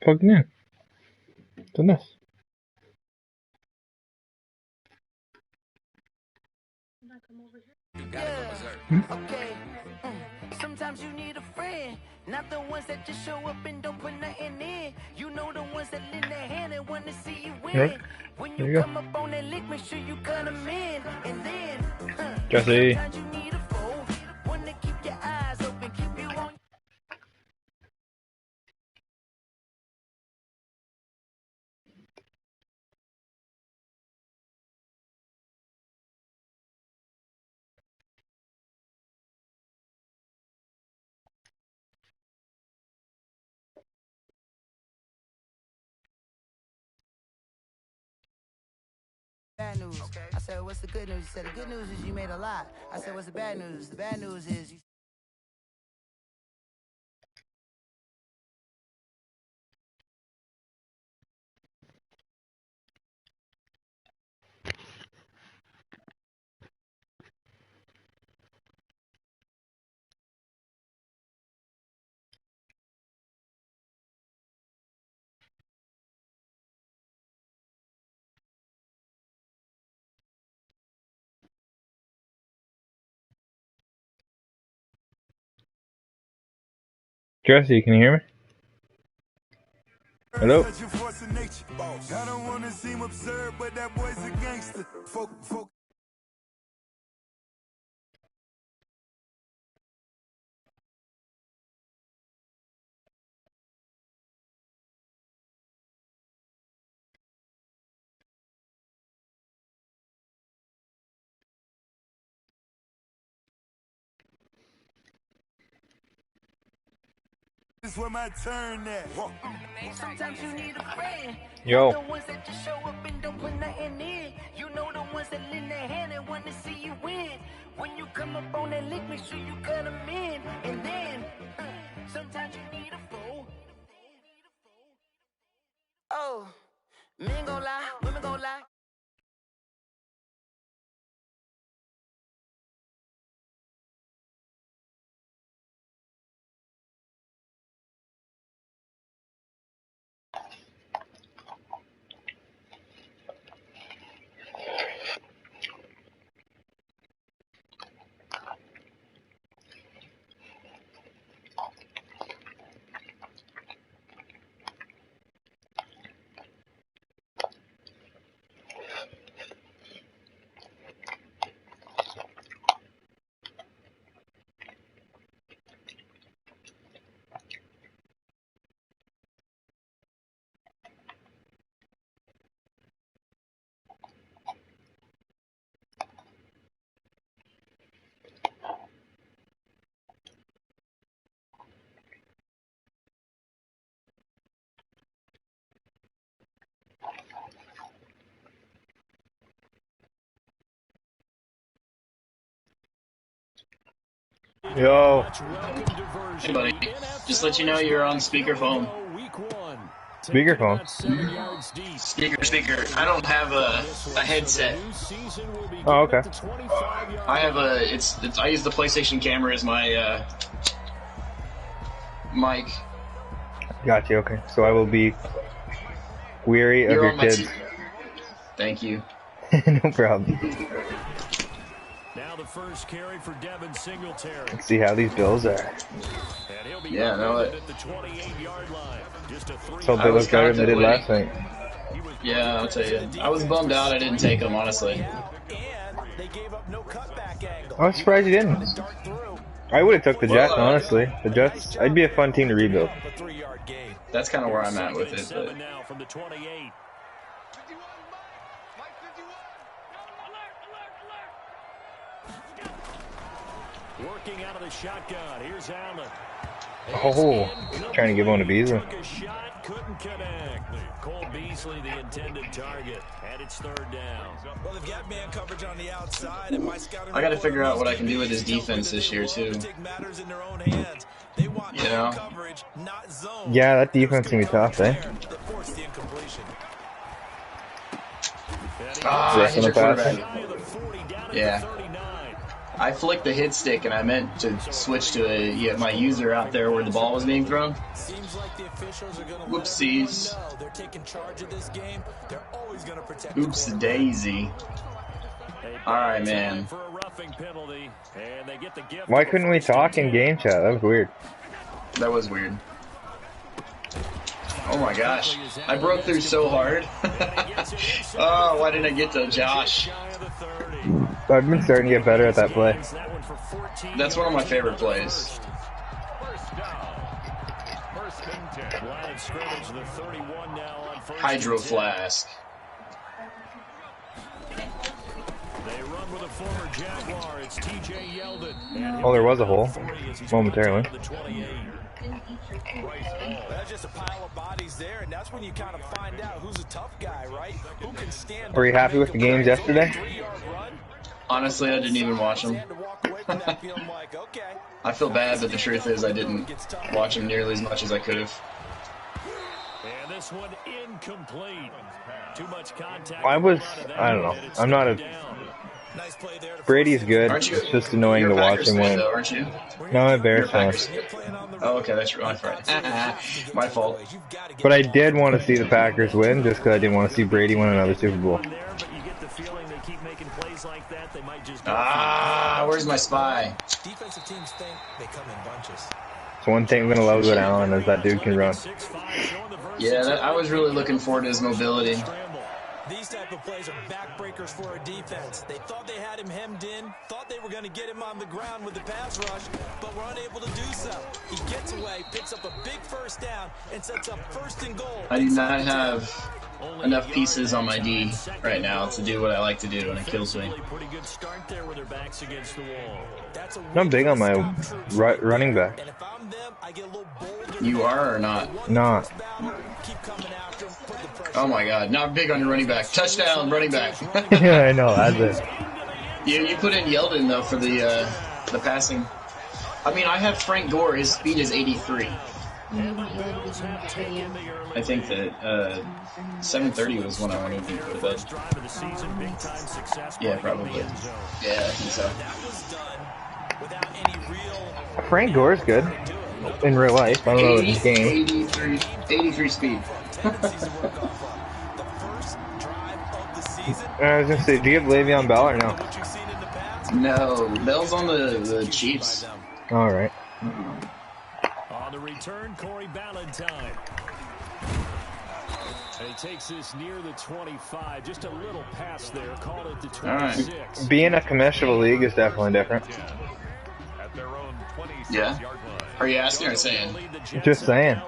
Plugged in. Done this. Okay. Sometimes you need a friend, not the ones that just show up and don't put nothing in. You know the ones that lend their hand and want to see you win. Yep. When you come up on that lick, make sure you cut them in. And then, Jesse. sometimes you need a foe, one to keep your eyes open, keep you on. Bad news. Okay. I said, what's the good news? He said, the good news is you made a lot. I said, what's the bad news? The bad news is you. Jesse, can you hear me? Hello? I don't want to seem absurd, but that boy's a gangster. This is where my turn at. Sometimes you need a friend. Yo. The ones that just show up and don't put nothing in. You know the ones that lend their hand and want to see you win. When you come up on that lick, make sure you cut them in. And then, sometimes you need a foe. Oh, men gon' lie, women gon' lie. Yo. Hey buddy, just let you know you're on speakerphone. Speakerphone? Speaker. I don't have a headset. Oh, okay. I have I use the PlayStation camera as my mic. Got you, okay. So I will be weary of You're your on my kids. Thank you. No problem. Now the first carry for Devin Singletary. Let's see how these Bills are. Yeah, no, At the 28-yard line. Just a Let's hope they look better than they did last night. Yeah, I'll tell you. I was bummed out I didn't take them, honestly. I was surprised you didn't. I would have took the Jets, honestly. The Jets, I'd be a fun team to rebuild. That's kind of where I'm at with it. But. Now from the 28. Working out of the shotgun. Here's Allen. Oh, trying to give one to Beasley. Took a shot, couldn't connect. Cole Beasley, the intended target, and it's third down. Well, they've got man coverage on the outside, and my scouting I got to figure out what I can do with this defense this year too. You know? Yeah, that defense can be tough, eh? Ah, he's your quarterback. Yeah. I flicked the hit stick and I meant to switch to my user out there where the ball was being thrown. Whoopsies. Oops daisy. Alright, man. Why couldn't we talk in game chat? That was weird. That was weird. Oh my gosh. I broke through so hard. Oh, why didn't I get to Josh? I've been starting to get better at that play. That's one of my favorite plays. Hydro Flask. Oh, there was a hole. Momentarily. That's just a pile of bodies there, and that's when you kind of find out who's a tough guy, right? Who can stand. Were you happy with the games yesterday? Honestly, I didn't even watch them. I feel bad, but the truth is I didn't watch them nearly as much as I could have. And this one incomplete. Too much contact. I don't know. I'm not a... Brady's good. Aren't you? It's just annoying to watch him win. Though, aren't you? No, I'm a Bears fan. Oh, okay, that's right. My fault. But I did want to see the Packers win, just because I didn't want to see Brady win another Super Bowl. Ah, where's my spy? Defensive teams think they come in bunches. So one thing I'm going to love about Allen is that dude can run. Yeah, I was really looking forward to his mobility. These type of plays are backbreakers for a defense. They thought they had him hemmed in, thought they were going to get him on the ground with the pass rush, but were unable to do so. He gets away, picks up a big first down, and sets up 1st and goal. I do not have enough pieces on my D right now to do what I like to do, and it kills me. I'm big on my running back. You are or not? Not. Oh my god, not big on your running back. Touchdown, running back. Yeah, I know, that's it. You put in Yeldon, though, for the passing. I mean, I have Frank Gore. His speed is 83. I think that 7:30 was when I wanted to go to bed. Yeah, probably. Yeah, I think so. Frank Gore's good in real life. I don't know in his game. 83 speed. I was gonna say, do you have Le'Veon Bell or no? No, Bell's on the Chiefs. All right. On the return, Corey Ballantyne. And he takes this near the 25, just a little pass there, called it the 26. Right. Being a commissionable league is definitely different. Yeah. Are you asking or saying? Just saying.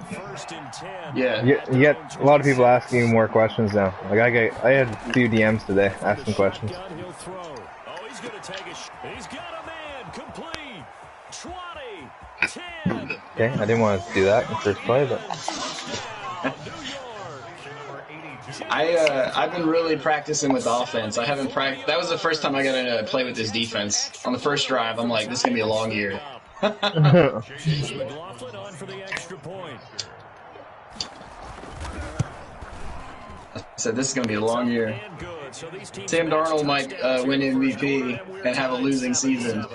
Yeah. You get a lot of people asking you more questions now. Like I had a few DMs today asking questions. Okay, I didn't want to do that in the first play, but I've been really practicing with offense. I haven't practiced. That was the first time I got to play with this defense. On the first drive, I'm like, this is gonna be a long year. I said this is gonna be a long year. Sam Darnold might win MVP and have a losing season.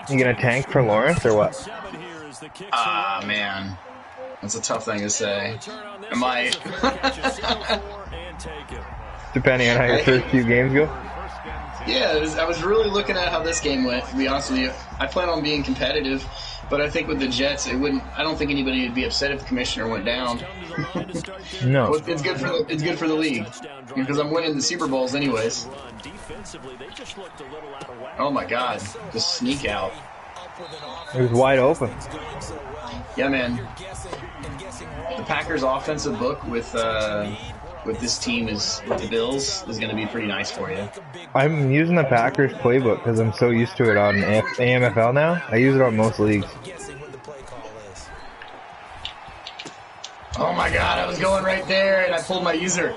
You gonna tank for Lawrence or what? Ah, man. That's a tough thing to say. I might. Depending on how your first few games go? Yeah, I was really looking at how this game went, to be honest with you. I plan on being competitive, but I think with the Jets, I don't think anybody would be upset if the commissioner went down. No. Well, it's good for the league, because I'm winning the Super Bowls anyways. Oh my god, just sneak out. It was wide open. Yeah, man. The Packers' offensive book with this team with the Bills is going to be pretty nice for you. I'm using the Packers playbook because I'm so used to it on AMFL now. I use it on most leagues. Oh my god, I was going right there and I pulled my user.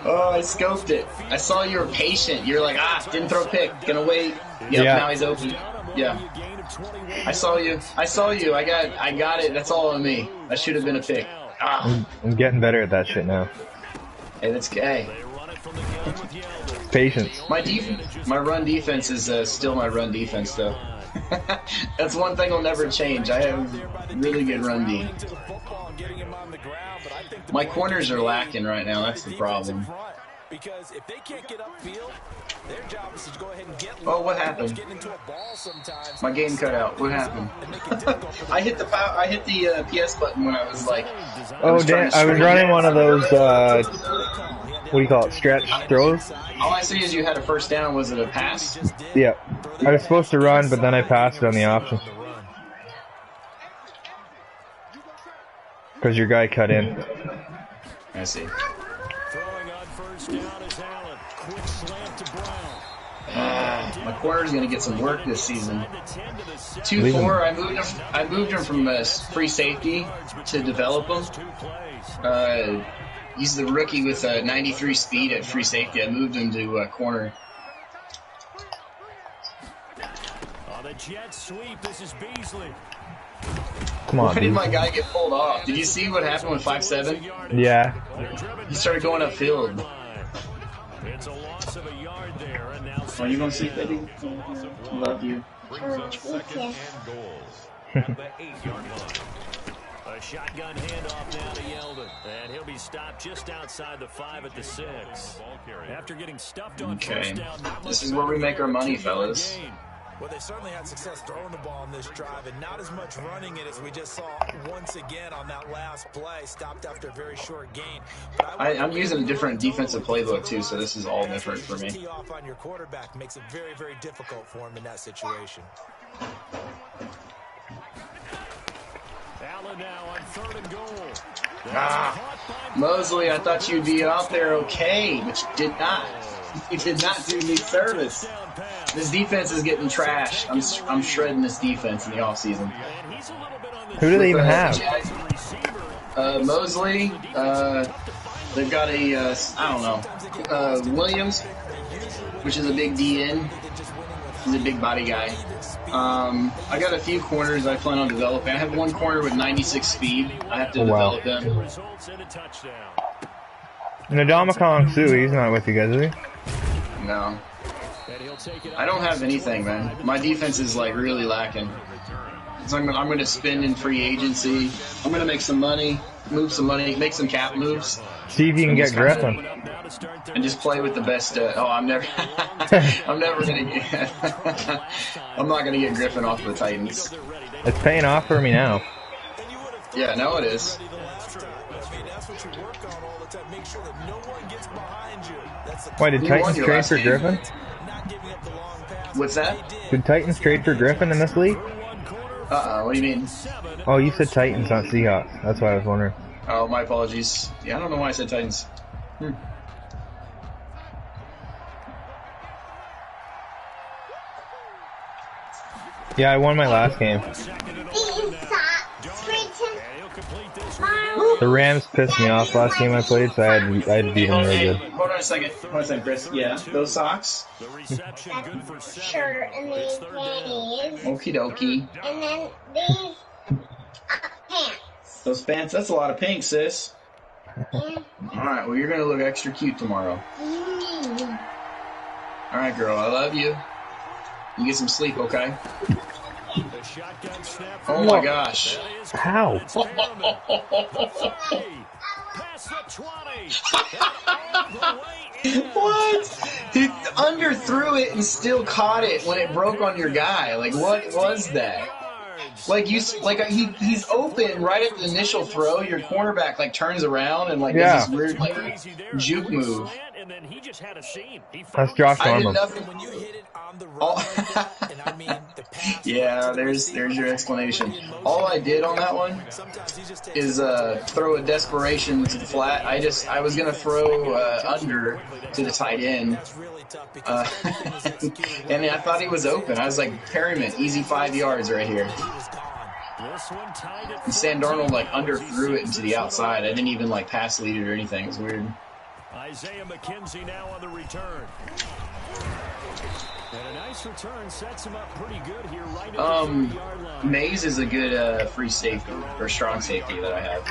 Oh, I scoped it. I saw you were patient. You're like, didn't throw a pick. Gonna wait. Yep, yeah. Now he's open. Yeah. I saw you. I got it. That's all on me. That should have been a pick. I'm getting better at that shit now. Hey, that's gay. They run it from the gun with Yeldon. Patience. My run defense is still my run defense, though. That's one thing will never change. I have really good run D. My corners are lacking right now. That's the problem. Because if they can't get upfield, their job is to go ahead and get. Oh, what happened? My game cut out. What happened? I hit the PS button when I was like. Oh damn! I was running one of those. What do you call it? Stretch throws. All I see is you had a first down. Was it a pass? Yeah. I was supposed to run, but then I passed it on the option. Because your guy cut in. I see. Throwing on first down is Allen. Quick slam to Brown. My corner's going to get some work this season. 2-4. I moved him from free safety to develop him. He's the rookie with 93 speed at free safety. I moved him to corner. On the jet sweep, this is Beasley. Come on, Why did my guy get pulled off? Did you see what happened with 5-7? Yeah. He started going upfield. It's a loss of a yard there, and now Are you going to sleep, baby? Love you. A shotgun handoff now to Yeldon, and he'll be stopped just outside the 5 at the 6. After getting stuffed on first down, This is where we make our money, fellas. Well, they certainly had success throwing the ball on this drive, and not as much running it as we just saw once again on that last play. Stopped after a very short gain. But I'm using a different defensive playbook too, so this is all different for me. Tee off on your quarterback makes it very, very difficult for him in that situation. Allen now on 3rd and goal. Mosley, I thought you'd be out there okay, but you did not. You did not do me service. This defense is getting trashed. I'm shredding this defense in the offseason. Who do they even have? Mosley. They've got a, I don't know, Williams, which is a big DN. He's a big body guy. I got a few corners I plan on developing. I have one corner with 96 speed. I have to develop them. And Adamakan Sue, he's not with you guys, is he? No. I don't have anything, man. My defense is like really lacking. So I'm going to spend in free agency. I'm going to make some money, move some money, make some cap moves. See if you can get Griffin. And just play with the best. I'm never going to get. I'm not going to get Griffin off the Titans. It's paying off for me now. Yeah, now it is. Why did Titans trade for Griffin? What's that? Did Titans trade for Griffin in this league? What do you mean? Oh, you said Titans, not Seahawks. That's why I was wondering. Oh, my apologies. Yeah, I don't know why I said Titans. Yeah, I won my last game. The Rams pissed me off last game I played, so I had to beat them really good. Hold on a second, Chris. Yeah, those socks. Shirt and these panties. Okie dokie. And then these pants. Those pants, that's a lot of pink, sis. Alright, well, you're going to look extra cute tomorrow. Alright, girl, I love you. You get some sleep, okay? Oh my gosh. How? What? He underthrew it and still caught it when it broke on your guy. Like, what was that? Like he's open right at the initial throw. Your cornerback like turns around and like does this weird like juke move. That's Josh Norman. Yeah, there's your explanation. All I did on that one is throw a desperation to the flat. I was gonna throw under to the tight end, and I thought he was open. I was like, Perryman, easy 5 yards right here. And Sam Darnold like underthrew it into the outside. I didn't even like pass lead it or anything. It was weird. Isaiah McKenzie now on the return. And a nice return sets him up pretty good here right at the 3-yard line. Mays is a good free safety or strong safety that I have.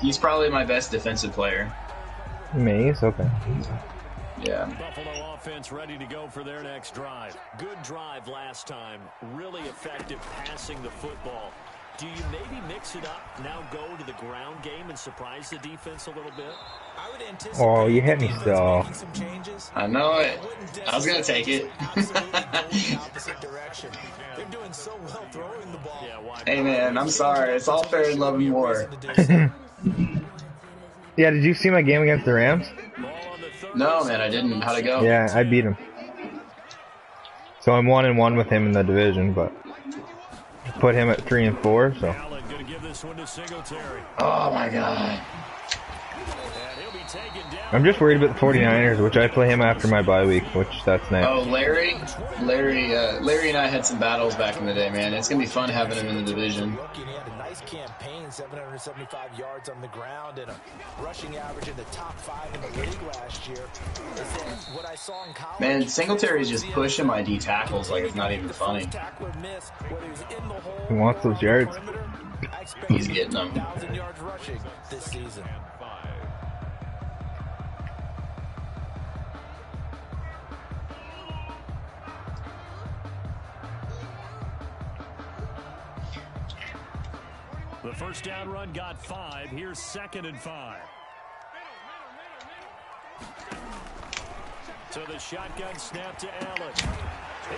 He's probably my best defensive player. Maze, okay. Yeah. Buffalo offense ready to go for their next drive. Good drive last time. Really effective passing the football. Do you maybe mix it up, now go to the ground game and surprise the defense a little bit? I would anticipate Oh, you hit me the defense still. making some changes. I know it. I was going to take it. Absolutely go in the opposite direction. They're doing so well throwing the ball. Yeah, why Hey, man, I'm sorry. It's all fair in love and war. Yeah, did you see my game against the Rams? No, man, I didn't. How'd it go? Yeah, I beat him. So I'm 1-1 with him in the division, but put him at 3-4. So. Allen gonna give this one to Singletary. Oh, my God. And he'll be taken down. I'm just worried about the 49ers, which I play him after my bye week, which that's nice. Oh, Larry and I had some battles back in the day, man. It's going to be fun having him in the division. He had a nice campaign, 775 yards on the ground and a rushing average in the top 5 in the league last year. What I saw in college, Man, Singletary's just pushing my D tackles like it's not even funny. He wants those yards. He's getting them. 1,000 yards rushing this season. The first down run got 5. Here's 2nd and 5. So the shotgun snap to Allen.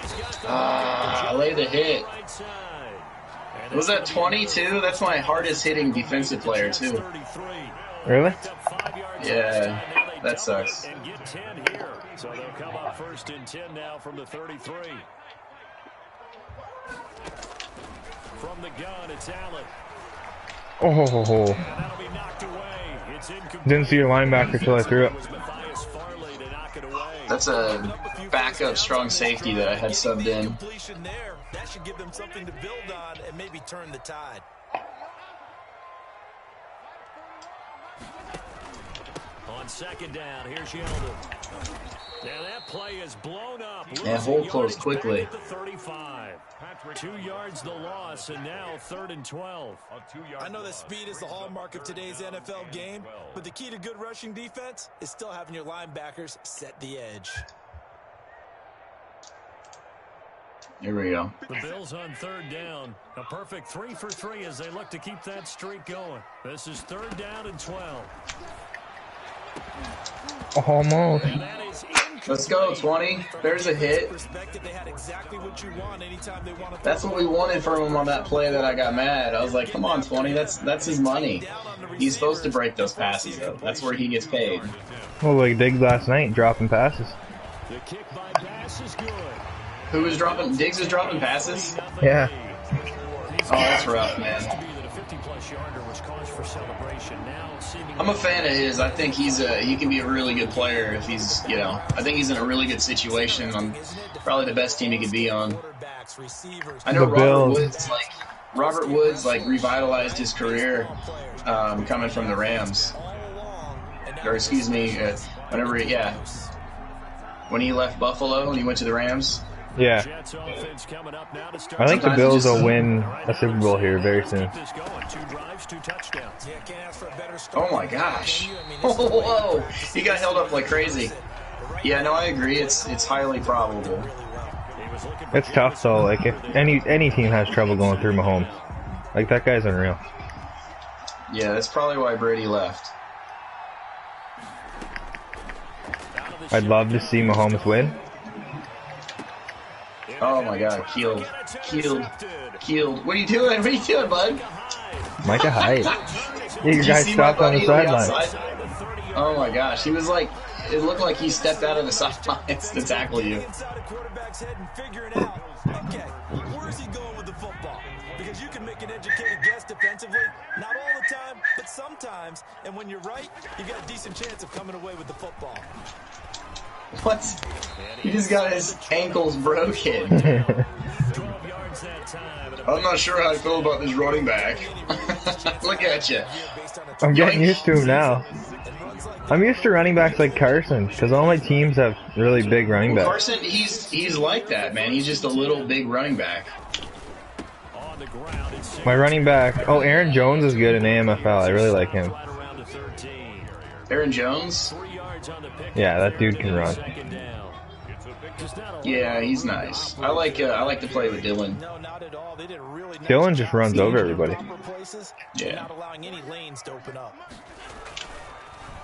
He's got the lay the hit. right side. And Was that 22? That's my hardest hitting defensive player, too. 33. Really? Yeah, that sucks. And get 10 here. So they'll come up 1st and 10 now from the 33. From the gun, it's Allen. Oh, ho, ho, ho. And that'll be knocked away. It's incomplete. Didn't see your linebacker till I threw it. That's a backup strong safety that I had subbed in. Completion there. That should give them something to build on and maybe turn the tide. On 2nd down, here's Yeldon. Now that play is blown up. Yeah, hold close quickly. At the 35. 2 yards the loss, and now 3rd and 12. I know that speed is the hallmark of today's NFL game, but the key to good rushing defense is still having your linebackers set the edge. Here we go. The Bills on 3rd down. A perfect 3 for 3 as they look to keep that streak going. This is 3rd down and 12. Almost. And that is Let's go, 20. There's a hit. That's what we wanted from him on that play that I got mad. I was like, come on, 20. That's his money. He's supposed to break those passes, though. That's where he gets paid. Well, like Diggs last night, dropping passes. the kick by Bass is good. Who was dropping? Diggs is dropping passes? Yeah. Oh, that's rough, man. I'm a fan of his. I think he can be a really good player if he's, I think he's in a really good situation on probably the best team he could be on. I know Robert Woods revitalized his career coming from the Rams. Or excuse me, when he left Buffalo and he went to the Rams. Yeah. I think the Bills will win a Super Bowl here very soon. Oh my gosh. Whoa. He got held up like crazy. Yeah, no, I agree. It's highly probable. It's tough though, like if any team has trouble going through Mahomes. Like that guy's unreal. Yeah, that's probably why Brady left. I'd love to see Mahomes win. Oh my god, keeled. What are you doing? Bud? Micah Hyde. Yeah, your guy stopped on the sideline. Oh my gosh, he was like, it looked like he stepped out of the sidelines to tackle you. Where's he going with the football? Because you can make an educated guess defensively, not all the time, but sometimes. And when you're right, you've got a decent chance of coming away with the football. What? He just got his ankles broken. I'm not sure how I feel about this running back. Look at you. I'm getting used to him now. I'm used to running backs like Carson, because all my teams have really big running backs. Carson, he's like that, man. He's just a little big running back. My running back, Aaron Jones is good in AMFL. I really like him. Aaron Jones? Yeah, that dude can run. Yeah, he's nice. I like to play with Dylan. Dylan just runs over everybody. Yeah. Not allowing any lanes to open up.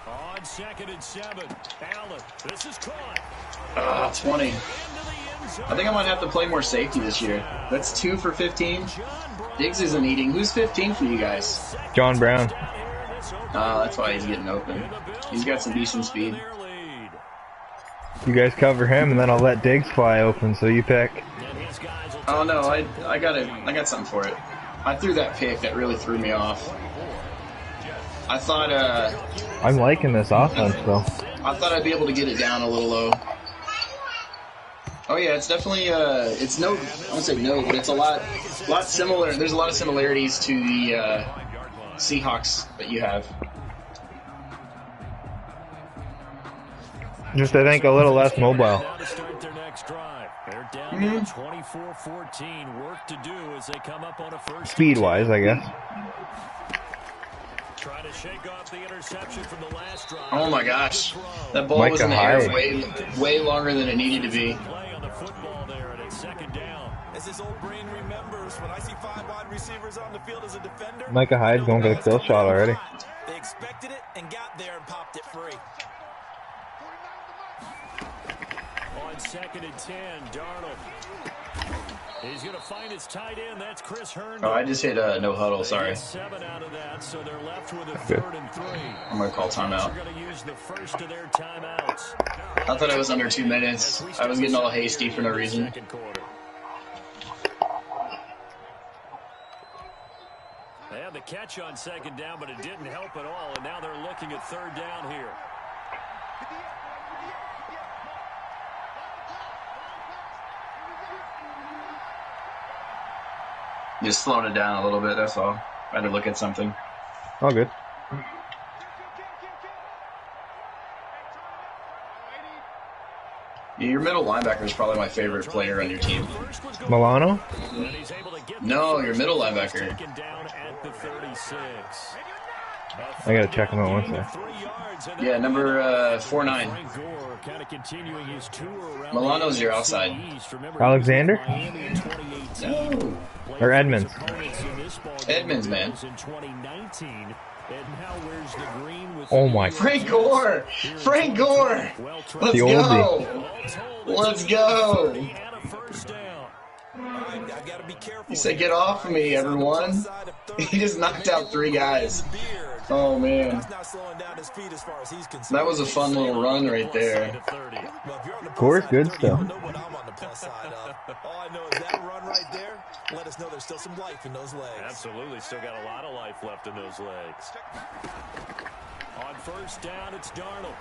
On 2nd and 7, Allen. This is caught. 20. I think I might have to play more safety this year. That's 2 for 15. Diggs isn't eating. Who's 15 for you guys? John Brown. That's why he's getting open. He's got some decent speed. You guys cover him, and then I'll let Diggs fly open. So you pick. Oh no, I got something for it. I threw that pick that really threw me off. I thought I'm liking this offense though. I thought I'd be able to get it down a little low. Oh yeah, it's definitely it's no, I won't say no, but it's a lot similar. There's a lot of similarities to the Seahawks that you have. Just I think a little less mobile. They're down now 24-14. Work to do as they come up on a first. Speed-wise, I guess. Try to shake off the interception from the last drive. Oh my gosh, that ball was in the air way longer than it needed to be. Play on the football there, and it's 2nd down. As his old brain remembers, when I see 5 wide receivers on the field as a defender, Micah Hyde's going for the kill shot already. they expected it and got there and popped it free. On 2nd and 10, Darnold. He's going to find his tight end. That's Chris Herndon. Oh, I just hit no huddle. Sorry. 7 out of that, so they're left with a Good. 3rd and 3. I'm gonna call timeout. They're going to use the first of their timeouts. I thought it was under 2 minutes. I was getting all hasty for no reason. Second quarter. They had the catch on 2nd down, but it didn't help at all, and now they're looking at 3rd down here. Just slowing it down a little bit, that's all. I had to look at something. All good. Yeah, your middle linebacker is probably my favorite player on your team. Milano? No, your middle linebacker. I gotta check him out once there. Yeah, number 4'9". Milano's your outside. Alexander? No. Or Edmonds? Edmonds, man. Oh my. Frank Gore! Frank Gore! Let's The go! oldie. Let's go! I gotta be careful. He said, "Get off of me, everyone." He just knocked out 3 guys. Oh, man. That was a fun little run right there. Gore's good still. All I know is that run right there let us know there's still some life in those legs. Absolutely, still got a lot of life left in those legs. On 1st down, it's Darnold.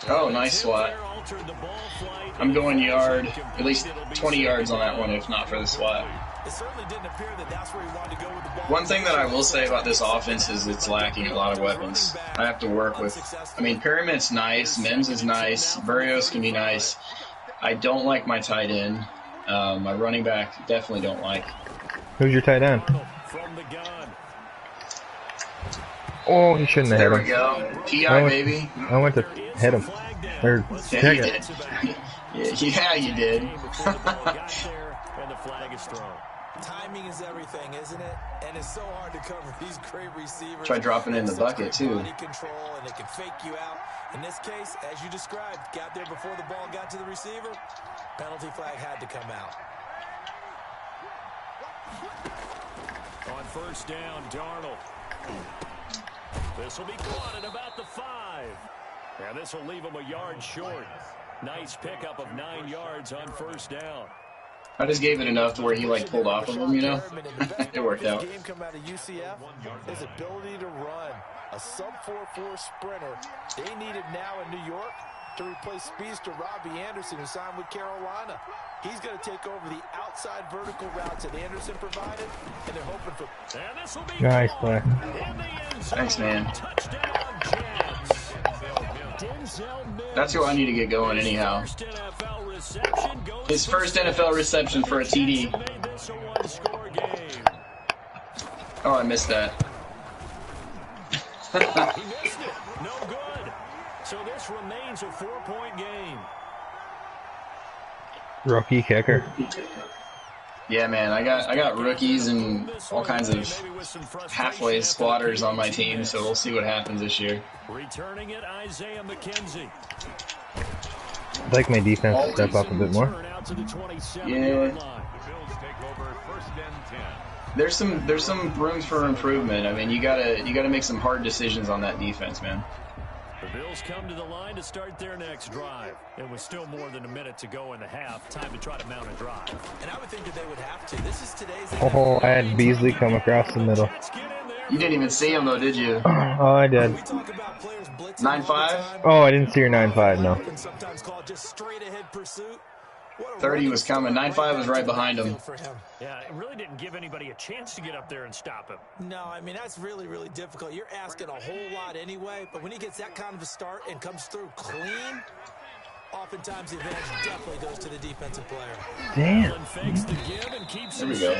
Oh, nice swat. I'm going yard, at least 20 yards on that one, if not for the swat. It certainly didn't appear that that's where he wanted to go with the ball. One thing that I will say about this offense is it's lacking a lot of weapons. I have to work with, I mean, Perriman's nice, Mims is nice, Burrios can be nice. I don't like my tight end. My running back definitely don't like. Who's your tight end? Oh, he shouldn't have hit There him. we go. PI, baby. I went to hit him. Or Yeah, check you it. did. Yeah, you did. And the flag is thrown. Timing is everything, isn't it? And it's so hard to cover these great receivers. Try dropping it in the bucket, too. Body control, and they can fake you out. In this case, as you described, got there before the ball got to the receiver. Penalty flag had to come out. On 1st down, Darnold. This will be caught at about the 5. And this will leave him a yard short. Nice pickup of 9 yards on 1st down. I just gave it enough to where he like pulled off of him, you know? It worked out. Game come out of UCF, his ability to run, a sub 4.4 sprinter. They need it now in New York to replace speedster Robbie Anderson, who signed with Carolina. He's going to take over the outside vertical routes that Anderson provided, and they're hoping for. And this will be Nice play. Thanks, man. touchdown Jets. That's who I need to get going anyhow. His first NFL reception for a TD. Oh, I missed that. He missed it. No good. So this remains a 4-point game. Rookie kicker. Yeah, man, I got rookies and all kinds of halfway squatters on my team, so we'll see what happens this year. Returning it, Isaiah McKenzie. I'd like my defense to step up a bit more. Yeah. There's some room for improvement. I mean, you gotta make some hard decisions on that defense, man. The Bills come to the line to start their next drive. It was still more than a minute to go in the half. Time to try to mount a drive. And I would think that they would have to. This is today's. Oh, I had Beasley come across the middle. You didn't even see him though, did you? Oh, I did. 9-5? Oh, I didn't see your 9-5, no. Sometimes called just straight ahead pursuit. 30 was coming. 9-5 was right behind him. Yeah, it really didn't give anybody a chance to get up there and stop him. No, I mean, that's really, really difficult. You're asking a whole lot anyway, but when he gets that kind of a start and comes through clean, oftentimes the advantage definitely goes to the defensive player. Damn. There we go.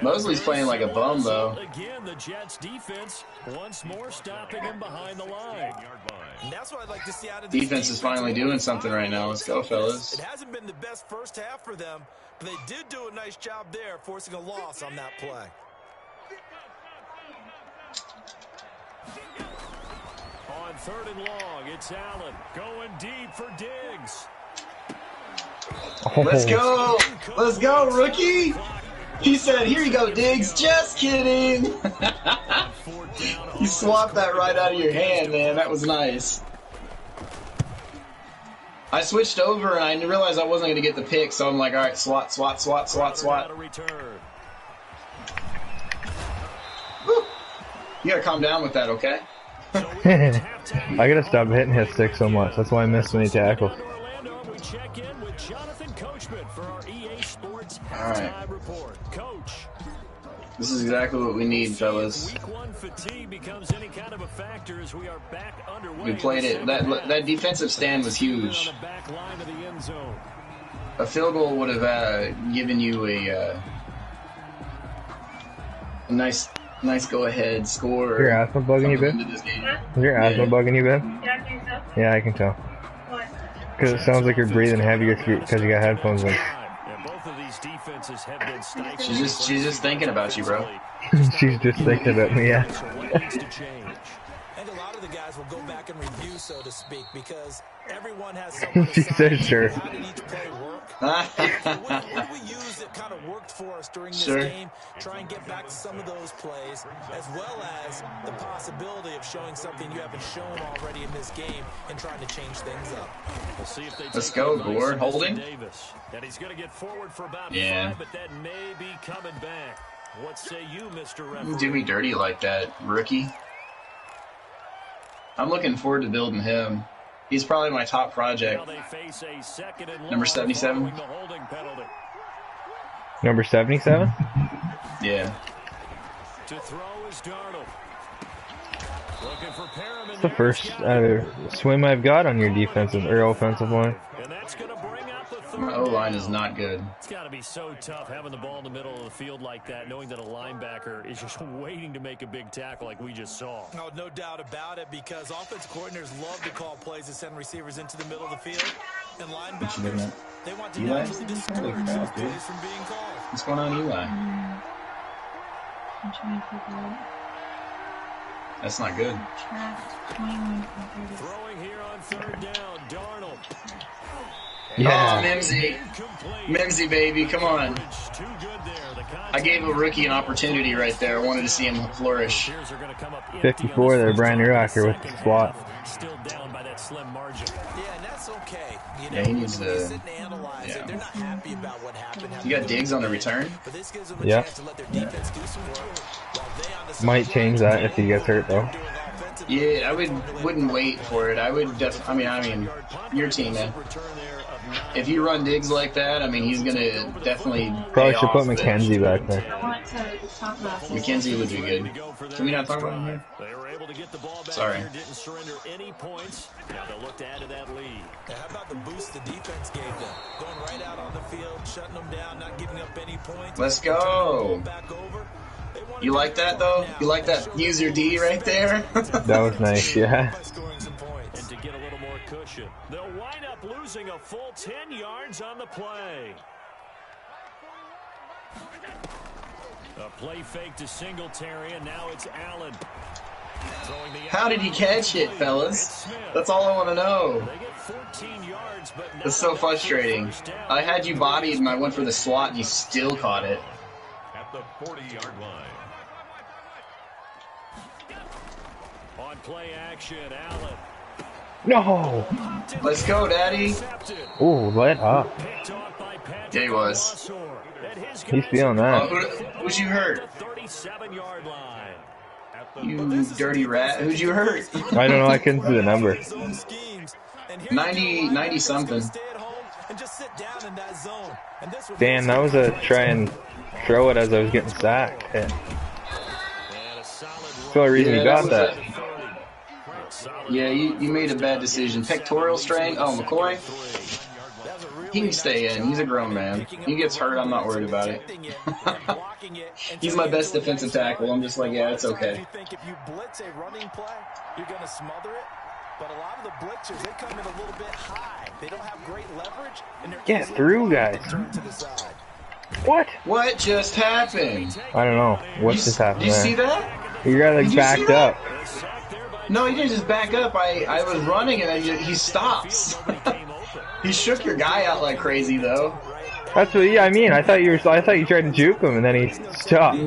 Mosley's playing like a bum, though. Again, the Jets defense once more stopping him behind the line. And that's what I'd like to see out of this Defense is finally doing something right now. Let's go, fellas. It hasn't been the best first half for them, but they did do a nice job there, forcing a loss on that play. On 3rd and long, it's Allen going deep for Diggs. Let's go. Let's go, rookie. He said, here you go, Diggs. Just kidding. You swapped that right out of your hand, man. That was nice. I switched over, and I realized I wasn't going to get the pick, so I'm like, all right, swat, swat, swat, swat, swat. Woo. You got to calm down with that, okay? I gotta stop hitting his stick so much. That's why I missed so many tackles. Alright. This is exactly what we need, fellas. We played it. That defensive stand was huge. A field goal would have given you a nice go-ahead score. Is your asthma bugging you, Ben? Is your asthma bugging you, Ben? Yeah, I think so. Yeah, I can tell. What? Because it sounds like you're breathing heavier because you got headphones in. She's just thinking about you, bro. She's just thinking about me, yeah. I think a lot of the guys will go back and review, so to speak, because everyone has something to She say. said sure. How did each play work? What do we use that kind of worked for us during this game? Try and get back to some of those plays, as well as the possibility of showing something you haven't shown already in this game and trying to change things up. We'll see if they Let's go, Gore. Holding? And he's going to get forward for about 5, but that may be coming back. What say you, Mr. Referee? Don't do me dirty like that, rookie. I'm looking forward to building him. He's probably my top project. Number 77? Number 77? Yeah. To throw is Darnold. Looking for Perriman. It's the first swim I've got on your defensive or offensive line. And that's going to bring out the third. My O-line is not good. It's got to be so tough having the ball in the middle of the field like that, knowing that a linebacker is just waiting to make a big tackle like we just saw. Oh, no doubt about it, because offensive coordinators love to call plays to send receivers into the middle of the field. And linebackers, they want to naturally discourage those plays from being called. What's going on, Eli? I'm trying to figure out. That's not good. Trapped 21 from 30. Throwing here on 3rd down, Darnold. Yeah. Oh, Mimsy, baby, come on. I gave a rookie an opportunity right there. I wanted to see him flourish. 54 there, Brian Urlacher with the swat. Still down by that slim margin. Yeah, and that's okay. You know, Yeah, he needs to. sit and analyze it. They're not happy about what happened. You got Diggs on the return? But this gives them a Yeah. chance to let their defense do some work. While they on the Might change that if he gets hurt though. Yeah, I wouldn't wait for it. I would definitely. I mean, your team, man. If you run Diggs like that, I mean, he's gonna definitely. Probably pay should put off, but McKenzie back there. I want to talk about this. McKenzie would be good. Can we not talk about him here? They were able to get the ball back Sorry. here, didn't surrender any points. Now they'll look to add to that lead. Now, how about the boost the defense gave them? Going right out on the field, shutting them down, not giving up any points. Let's go. Back over. You like that though? You like that? Use your D right there. That was nice, yeah. By scoring some points. And to get a little more cushion. They'll wind up losing a full 10 yards on the play. A play fake to Singletary, and now it's Allen. How did he catch it, fellas? That's all I want to know. They get 14 yards, but It's so frustrating. I had you bodied and I went for the slot and you still caught it. At the 40-yard line. On play action, Allen. No. Let's go, Daddy. Ooh, let up. Yeah, he was. He's feeling that. Who'd you hurt? 37-yard line. You dirty rat. Who'd you hurt? I don't know. I couldn't see the number. 90 something. Damn, that was a try and throw it as I was getting sacked. That's the only reason he got that. Yeah, you made a bad decision. Pectoral strain. Oh, McCoy. He can stay in. He's a grown man. He gets hurt. I'm not worried about it. He's my best defensive tackle. I'm just like, yeah, it's okay. If you blitz a running play, you're going to smother it. But a lot of the blitzers, they come in a little bit high. They don't have great leverage. And they're Get through, guys. What? What just happened? I don't know. What just happened Did you there? see that? You got like backed up. No, he didn't just back up. I was running and he stops. He shook your guy out like crazy though. That's what. Yeah, I mean, I thought you tried to juke him and then he stopped.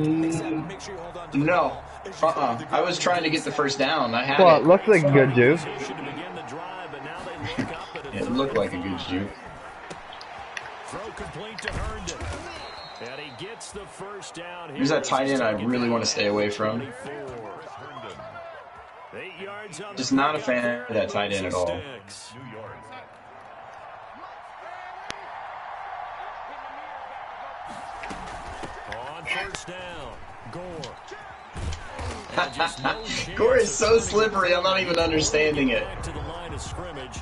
No. I was trying to get the first down. I had Well, it. it looks like a good juke. It looked like a good juke. Throw complete to Herndon. And he gets the first down. Here's that tight end I really want to stay away from. Just not a fan of that tight end at all. On first down, Gore. Gore is so slippery, I'm not even understanding it. To the line of scrimmage.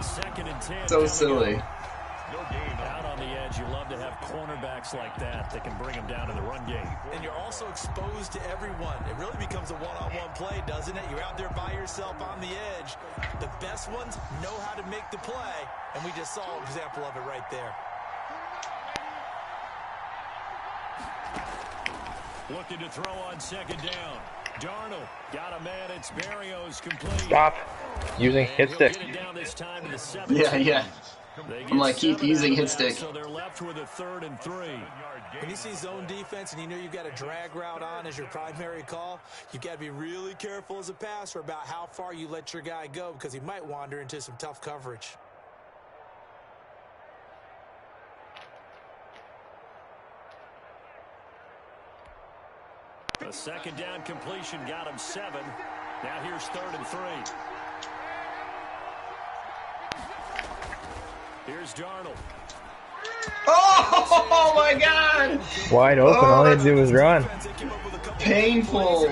Second and 10. So silly. Out on the edge, you love to have cornerbacks like that can bring them down in the run game. And you're also exposed to everyone. It really becomes a one-on-one play, doesn't it? You're out there by yourself on the edge. The best ones know how to make the play, and we just saw an example of it right there. Looking to throw on second down. Darnold got a man. It's Berrios complete. Stop using hit stick. Yeah. I'm like, keep using hit stick. So they're left with a 3rd and 3. When you see zone defense and you know you've got a drag route on as your primary call, you've got to be really careful as a passer about how far you let your guy go because he might wander into some tough coverage. A second down completion got him 7. Now here's 3rd and 3. Here's Darnold. Oh my God! Wide open. All he had to do was run. Painful.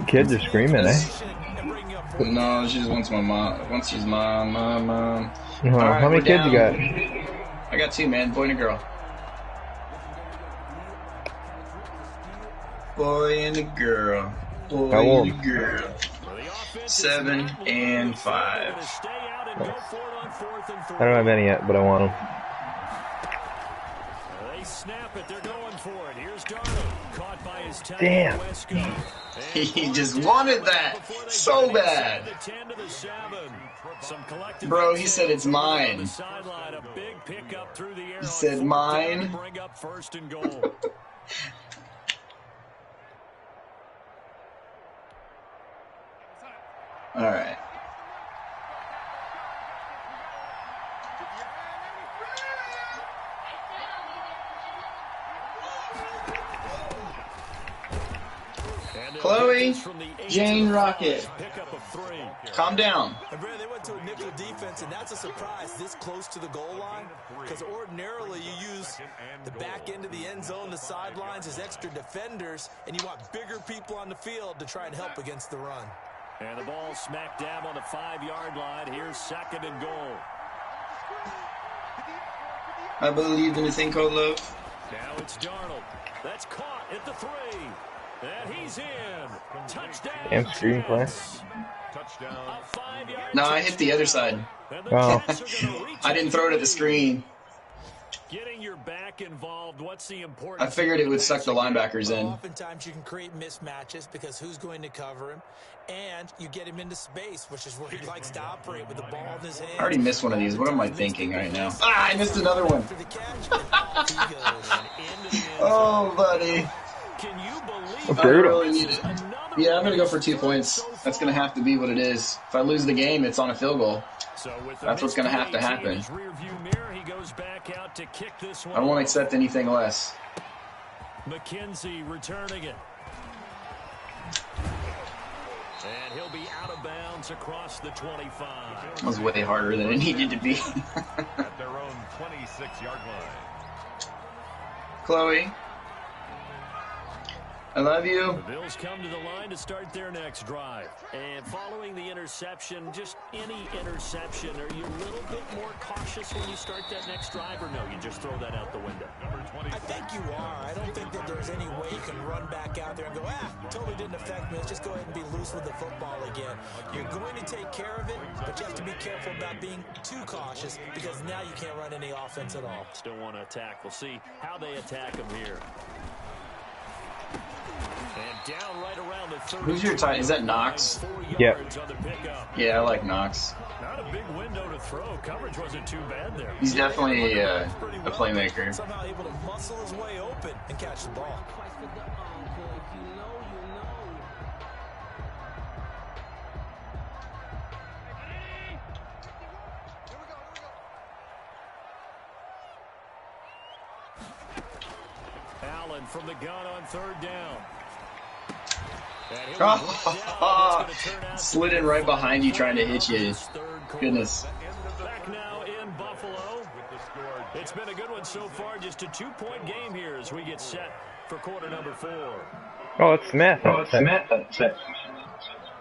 Kids are screaming, eh? No, she just wants my mom. Wants she's mom. Oh, Right, how many kids you got? I got 2, man. Boy and a girl. Boy and a girl. Boy How old? and a girl. 7 and 5. I don't have any yet, but I want them. They snap it. They're going for it. Here's Darnold. Caught by his tackle. Damn. He just wanted that so bad. Bro, he said it's mine. He said mine. Bring up 1st and goal. All right. Chloe, Jane Rocket. Calm down. They went to a nickel defense, and that's a surprise this close to the goal line because ordinarily you use the back end of the end zone, the sidelines as extra defenders, and you want bigger people on the field to try and help against the run. And the ball smack dab on the 5-yard line. Here's 2nd and goal. I believe in a thing called love. Now it's Darnold. That's caught at the 3. And he's in. Touchdown. Damn screenplay. Touchdown. A 5-yard No, I hit the other side. And the Oh. Jets are gonna reach I didn't throw it at the screen. Getting your back involved, what's the importance? I figured it would suck the linebackers in. Oftentimes you can create mismatches because who's going to cover him, and you get him into space, which is where he likes to operate with the ball in his hand. I already missed one of these. What am I thinking right now? Ah, I missed another one. After the catch, and off he goes. Oh, buddy. Can you believe I Brutal. really need it. Yeah, I'm going to go for 2 points. That's going to have to be what it is. If I lose the game, it's on a field goal. So with the That's what's going to have to miscommunication in happen. his rearview mirror, he goes back out to kick this one I won't off. accept anything less. McKenzie returning it. And he'll be out of bounds across the 25. That was way harder than it needed to be. At their own 26-yard line. Chloe, I love you. The Bills come to the line to start their next drive. And following the interception, just any interception, are you a little bit more cautious when you start that next drive, or no, you just throw that out the window? Number 20. I think you are. I don't think that there's any way you can run back out there and go, totally didn't affect me. Let's just go ahead and be loose with the football again. You're going to take care of it, but you have to be careful about being too cautious because now you can't run any offense at all. Still want to attack. We'll see how they attack him here. And down right around the 30. Who's your tight? Is that Knox? 4 Yep. yards on the pickup. Yeah, I like Knox. Not a big window to throw. Coverage wasn't too bad there. He's definitely a playmaker. Somehow able to muscle his way open and catch the ball. Allen from the gun on third down. Slid in right behind you trying to hit you. Goodness. Back now in Buffalo. It's been a good one so far. Just a 2-point game here as we get set for quarter number 4. Oh, it's Smith.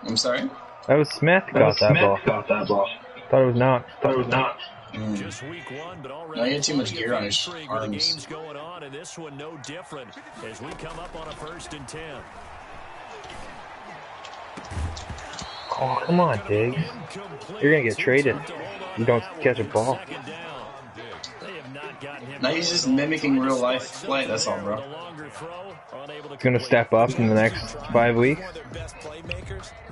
I'm sorry? That was Smith got that ball. Thought it was Knox. Just week 1, but already No, he had too much gear on his with the arms. game's going on, and this one no different as we come up on a 1st and 10. Oh, come on, Diggs. You're going to get traded. You don't catch a ball. Now he's just mimicking real life play, that's all, bro. He's going to step up in the next 5 weeks.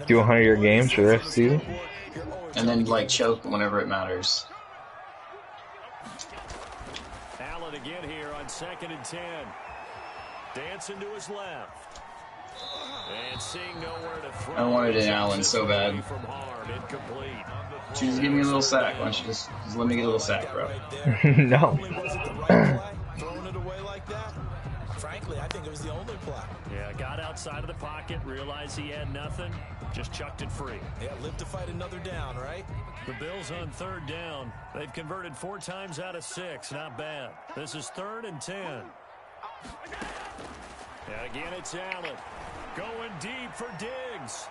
Do 100-yard games for the rest of the season. And then, like, choke whenever it matters. Allen again here on 2nd and 10. Dancing to his left. And seeing nowhere to throw. I wanted an Allen so bad. From harm, incomplete. Just give me a little sack. Why don't you just let me get a little sack, bro? No. Throwing it away like that? Frankly, I think it was the only play. Yeah, got outside of the pocket, realized he had nothing, just chucked it free. Yeah, live to fight another down, right? The Bills on 3rd down. They've converted 4 times out of 6. Not bad. This is 3rd and 10. And again, it's Allen. Going deep for Diggs.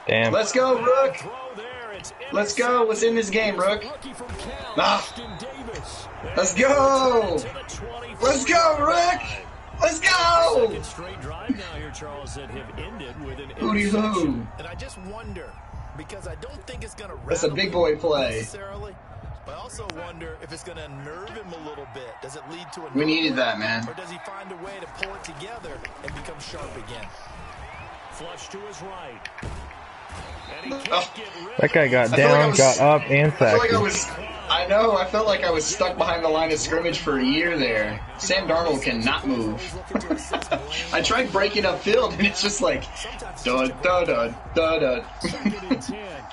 Damn. Let's go, Rook! Throw there. It's Let's go! What's in this game, Rook? Rookie from Cal, Ah. Ashton Davis. Let's go! To the 24. Let's go, Rook! Let's go! Second straight drive now here, Charles, that have ended with an Hootie hoo! And I just wonder, because I don't think it's going to That's a big boy play. necessarily, but I also wonder if it's going to unnerve him a little bit. Does it lead to a We needed that, man. or does he find a way to pull it together and become sharp again? Flush to his right. And he Oh. can't get rid That guy got down, got up, and I feel sacked like I him. was. I know. I felt like I was stuck behind the line of scrimmage for a year there. Sam Darnold cannot move. I tried breaking up field, and it's just like, dud dud dud dud dud. 2nd and 10.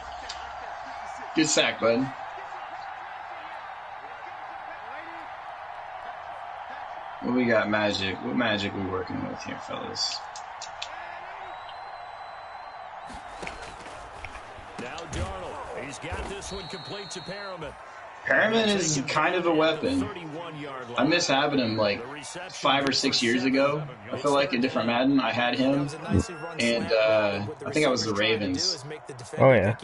Good sack, bud. What we got, Magic? What Magic we working with here, fellas? Now Darnold. He's got this one complete to Perriman. Perriman is kind of a weapon. 31-yard line. I miss having him like 5 or 6 years ago. I feel like a different Madden. I had him, and I think I was the Ravens. Oh, yeah.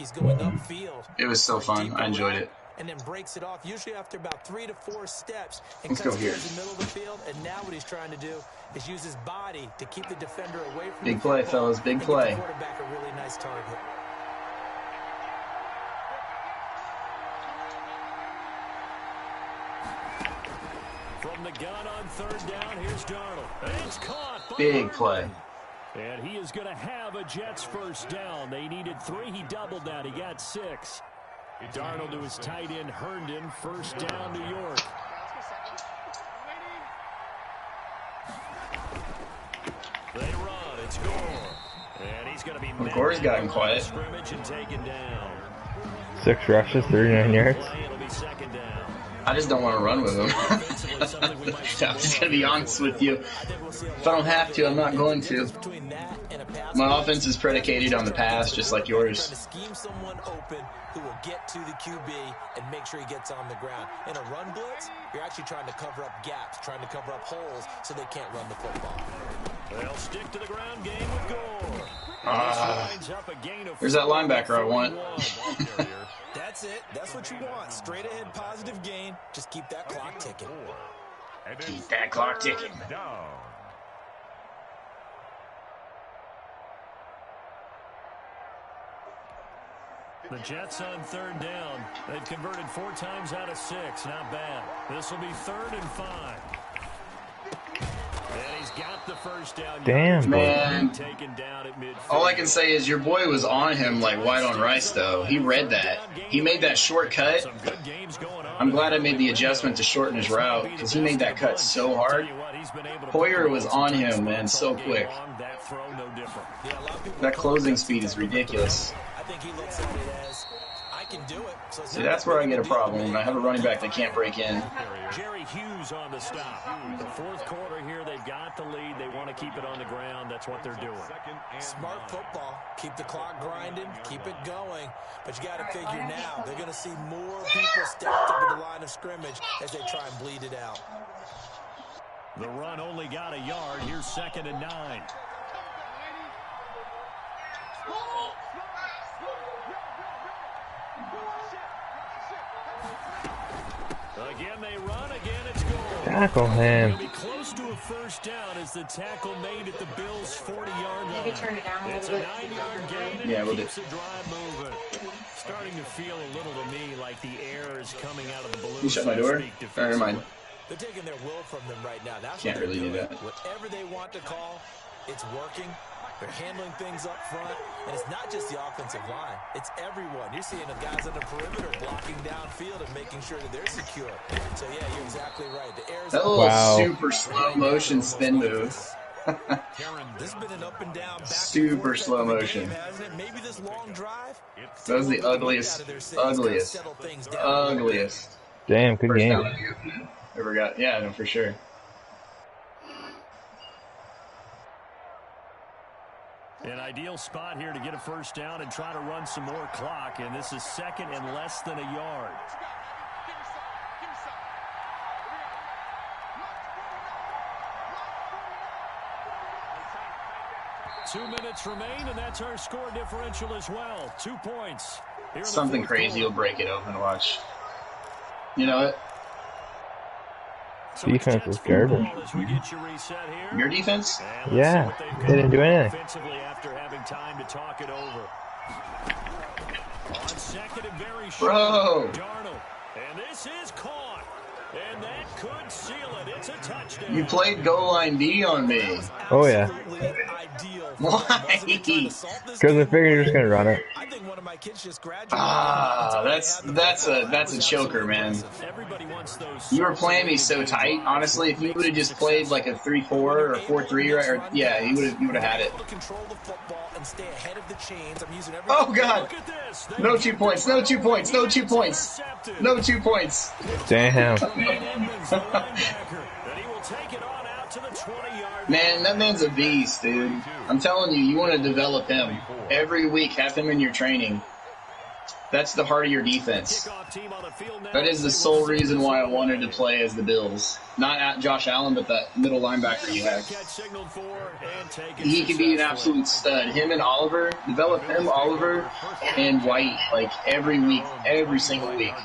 It was so fun. I enjoyed it. and then breaks it off, usually after about 3 to 4 steps, and Let's cuts go here. towards the middle of the field. And now what he's trying to do is use his body to keep the defender away from Big the play, football fellas, big and play. Give the quarterback a really nice target. From the gun on 3rd down, here's Darnold. It's caught by Big Herndon. play. And he is going to have a Jets 1st down. They needed 3. He doubled that. He got 6. Darnold to his tight end, Herndon. 1st down, New York. They run. It's Gore. And he's going to be met Gore's gotten down quiet. scrimmage and taken down. 6 rushes, 39 yards. It'll be 2nd down. I just don't want to run with him. I'm just going to be honest with you. If I don't have to, I'm not going to. My offense is predicated on the pass, just like yours. Trying to scheme someone open who will get to the QB and make sure he gets on the ground. In a run blitz, you're actually trying to cover up gaps, trying to cover up holes so they can't run the football. They'll stick to the ground game with Gore. There's that linebacker I want. That's it. That's what you want. Straight ahead positive gain. Just keep that clock ticking. Keep that clock ticking. Down. The Jets on 3rd down. They've converted 4 times out of 6. Not bad. This will be 3rd and 5. And he's got the 1st down. Damn, man. Taken down at midfield. All I can say is your boy was on him like white on rice, though. He read that. He made that shortcut. Some good games going on. I'm glad I made the adjustment to shorten his route because he made that cut so hard. Hoyer was on him, man, so quick. That throw no different. That closing speed is ridiculous. I think he looks at it as, I can do it. So See, that's where I get a problem when I have a running back that can't break in. Jerry Hughes on the stop. The 4th quarter here, they've got the lead. They want to keep it on the ground. That's what they're doing. Smart football. Keep the clock grinding. Keep it going. But you got to figure now, they're going to see more people stacked up at the line of scrimmage as they try and bleed it out. The run only got a yard. Here's 2nd and 9. Again, they run. Again, it's goal. Tackle him. It'll be close to a 1st down as the tackle made at the Bills' 40-yard line. Maybe turn it down a It's a little bit. 9-yard gain, and Yeah, it we'll do. keeps the drive moving. Starting to feel a little to me like the air is coming out of the balloon. You shut my door? Never mind. They're taking their will from them right now. That's Can't what they're really do doing. that. Whatever they want to call, it's working. They're handling things up front. And it's not just the offensive line. It's everyone. You're seeing the guys on the perimeter blocking downfield and making sure that they're secure. So, yeah, you're exactly right. The air is That little Wow. super slow motion spin move. This has been an up and down, back Super and forth slow type of motion. game, hasn't it? Maybe this long drive. That was the ugliest, ugliest, ugliest Damn, good first game. down I ever got. Yeah, no, for sure. An ideal spot here to get a 1st down and try to run some more clock, and this is 2nd and less than a yard. Two minutes remain, and that's our score differential as well. 2 points. Here in the Something 4th crazy will quarter. break it open. Watch. You know what? So it's Defense Jets is garbage. football as we get you reset here. Your defense? And let's see Yeah, what they've they got didn't do anything. offensively after having time to talk it over. On 2nd and very short, Bro. Darnold. And this is caught. And that could seal it. It's a touchdown. You played goal line D on me. Oh, yeah. Why? Because I figured you're just going to run it. I think one of my kids just graduated. Ah, that's a choker, man. Everybody wants those. You were playing me so tight. Honestly, if you would have just played like a 3-4 or 4-3, or yeah, you would have had it. To control the football and stay ahead of the chains. I'm using every Oh God! Look at this. No 2 points. No 2 points. No 2 points. No 2 points. Damn. Edmonds, the linebacker, and he will take it on out to the 20-yard Man, that man's a beast, dude. I'm telling you, you want to develop him every week. Have him in your training. That's the heart of your defense. kickoff team on the field now. That is the sole reason why I wanted to play as the Bills. Not at Josh Allen, but that middle linebacker you have. Catch signaled for and taken He could be an successfully. absolute stud. Him and Oliver, develop him, Oliver, and White, like every week, every single week.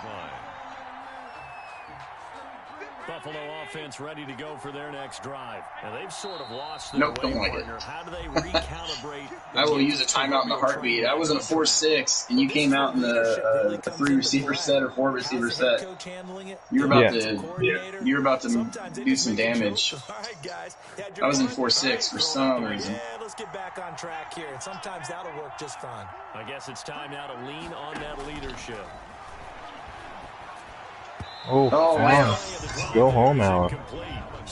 Buffalo offense ready to go for their next drive. Now they've sort of lost their Nope, way, don't like it. partner. How do they recalibrate? I will use a timeout in the heartbeat. I was in a 4-6, and you came out in the 3 receiver set or 4 receiver set. You're about you're about to do some damage. I was in 4-6 for some reason. Let's get back on track here, and sometimes that'll work just fine. I guess it's time now to lean on that leadership. Oh, man. Go home, Alan.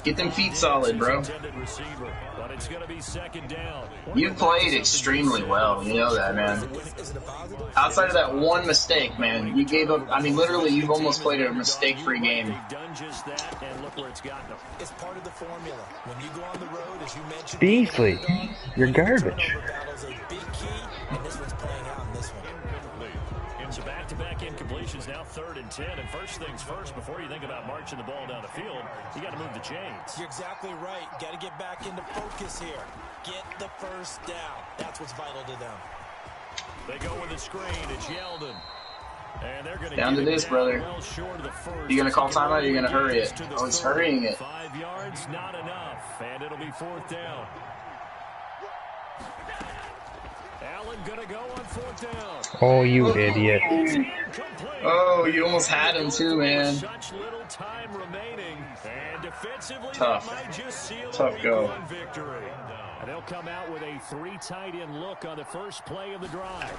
Get them feet solid, bro. But it's going to be second down. You played extremely well. You know that, man. Outside of that one mistake, man, you gave up. I mean, literally, you've almost played a mistake-free game. Done just that, and look where it's gotten them. It's part of the formula. When you go on the road, as you mentioned, Beasley, you're garbage. battle's a big key, and this one's playing out in this one. So back-to-back incompletions, now 3rd and 10. And first things first, before you think about marching the ball down the field, you got to move the chains. You're exactly right. Got to get back into focus here. Get the first down. That's what's vital to them. They go with the screen. It's Yeldon. And they're going to Down to this, brother. well short of the first. You gonna call timeout or you gonna hurry it? Oh, it's hurrying it. 5 yards, not enough. And it'll be 4th down. Allen going to go on 4th down. Oh, you idiot. Oh, you almost had him too, man. Such little time remaining, and defensively, Tough. that might just seal Tough a go. week-one victory. And they'll come out with a 3 tight end look on the first play of the drive.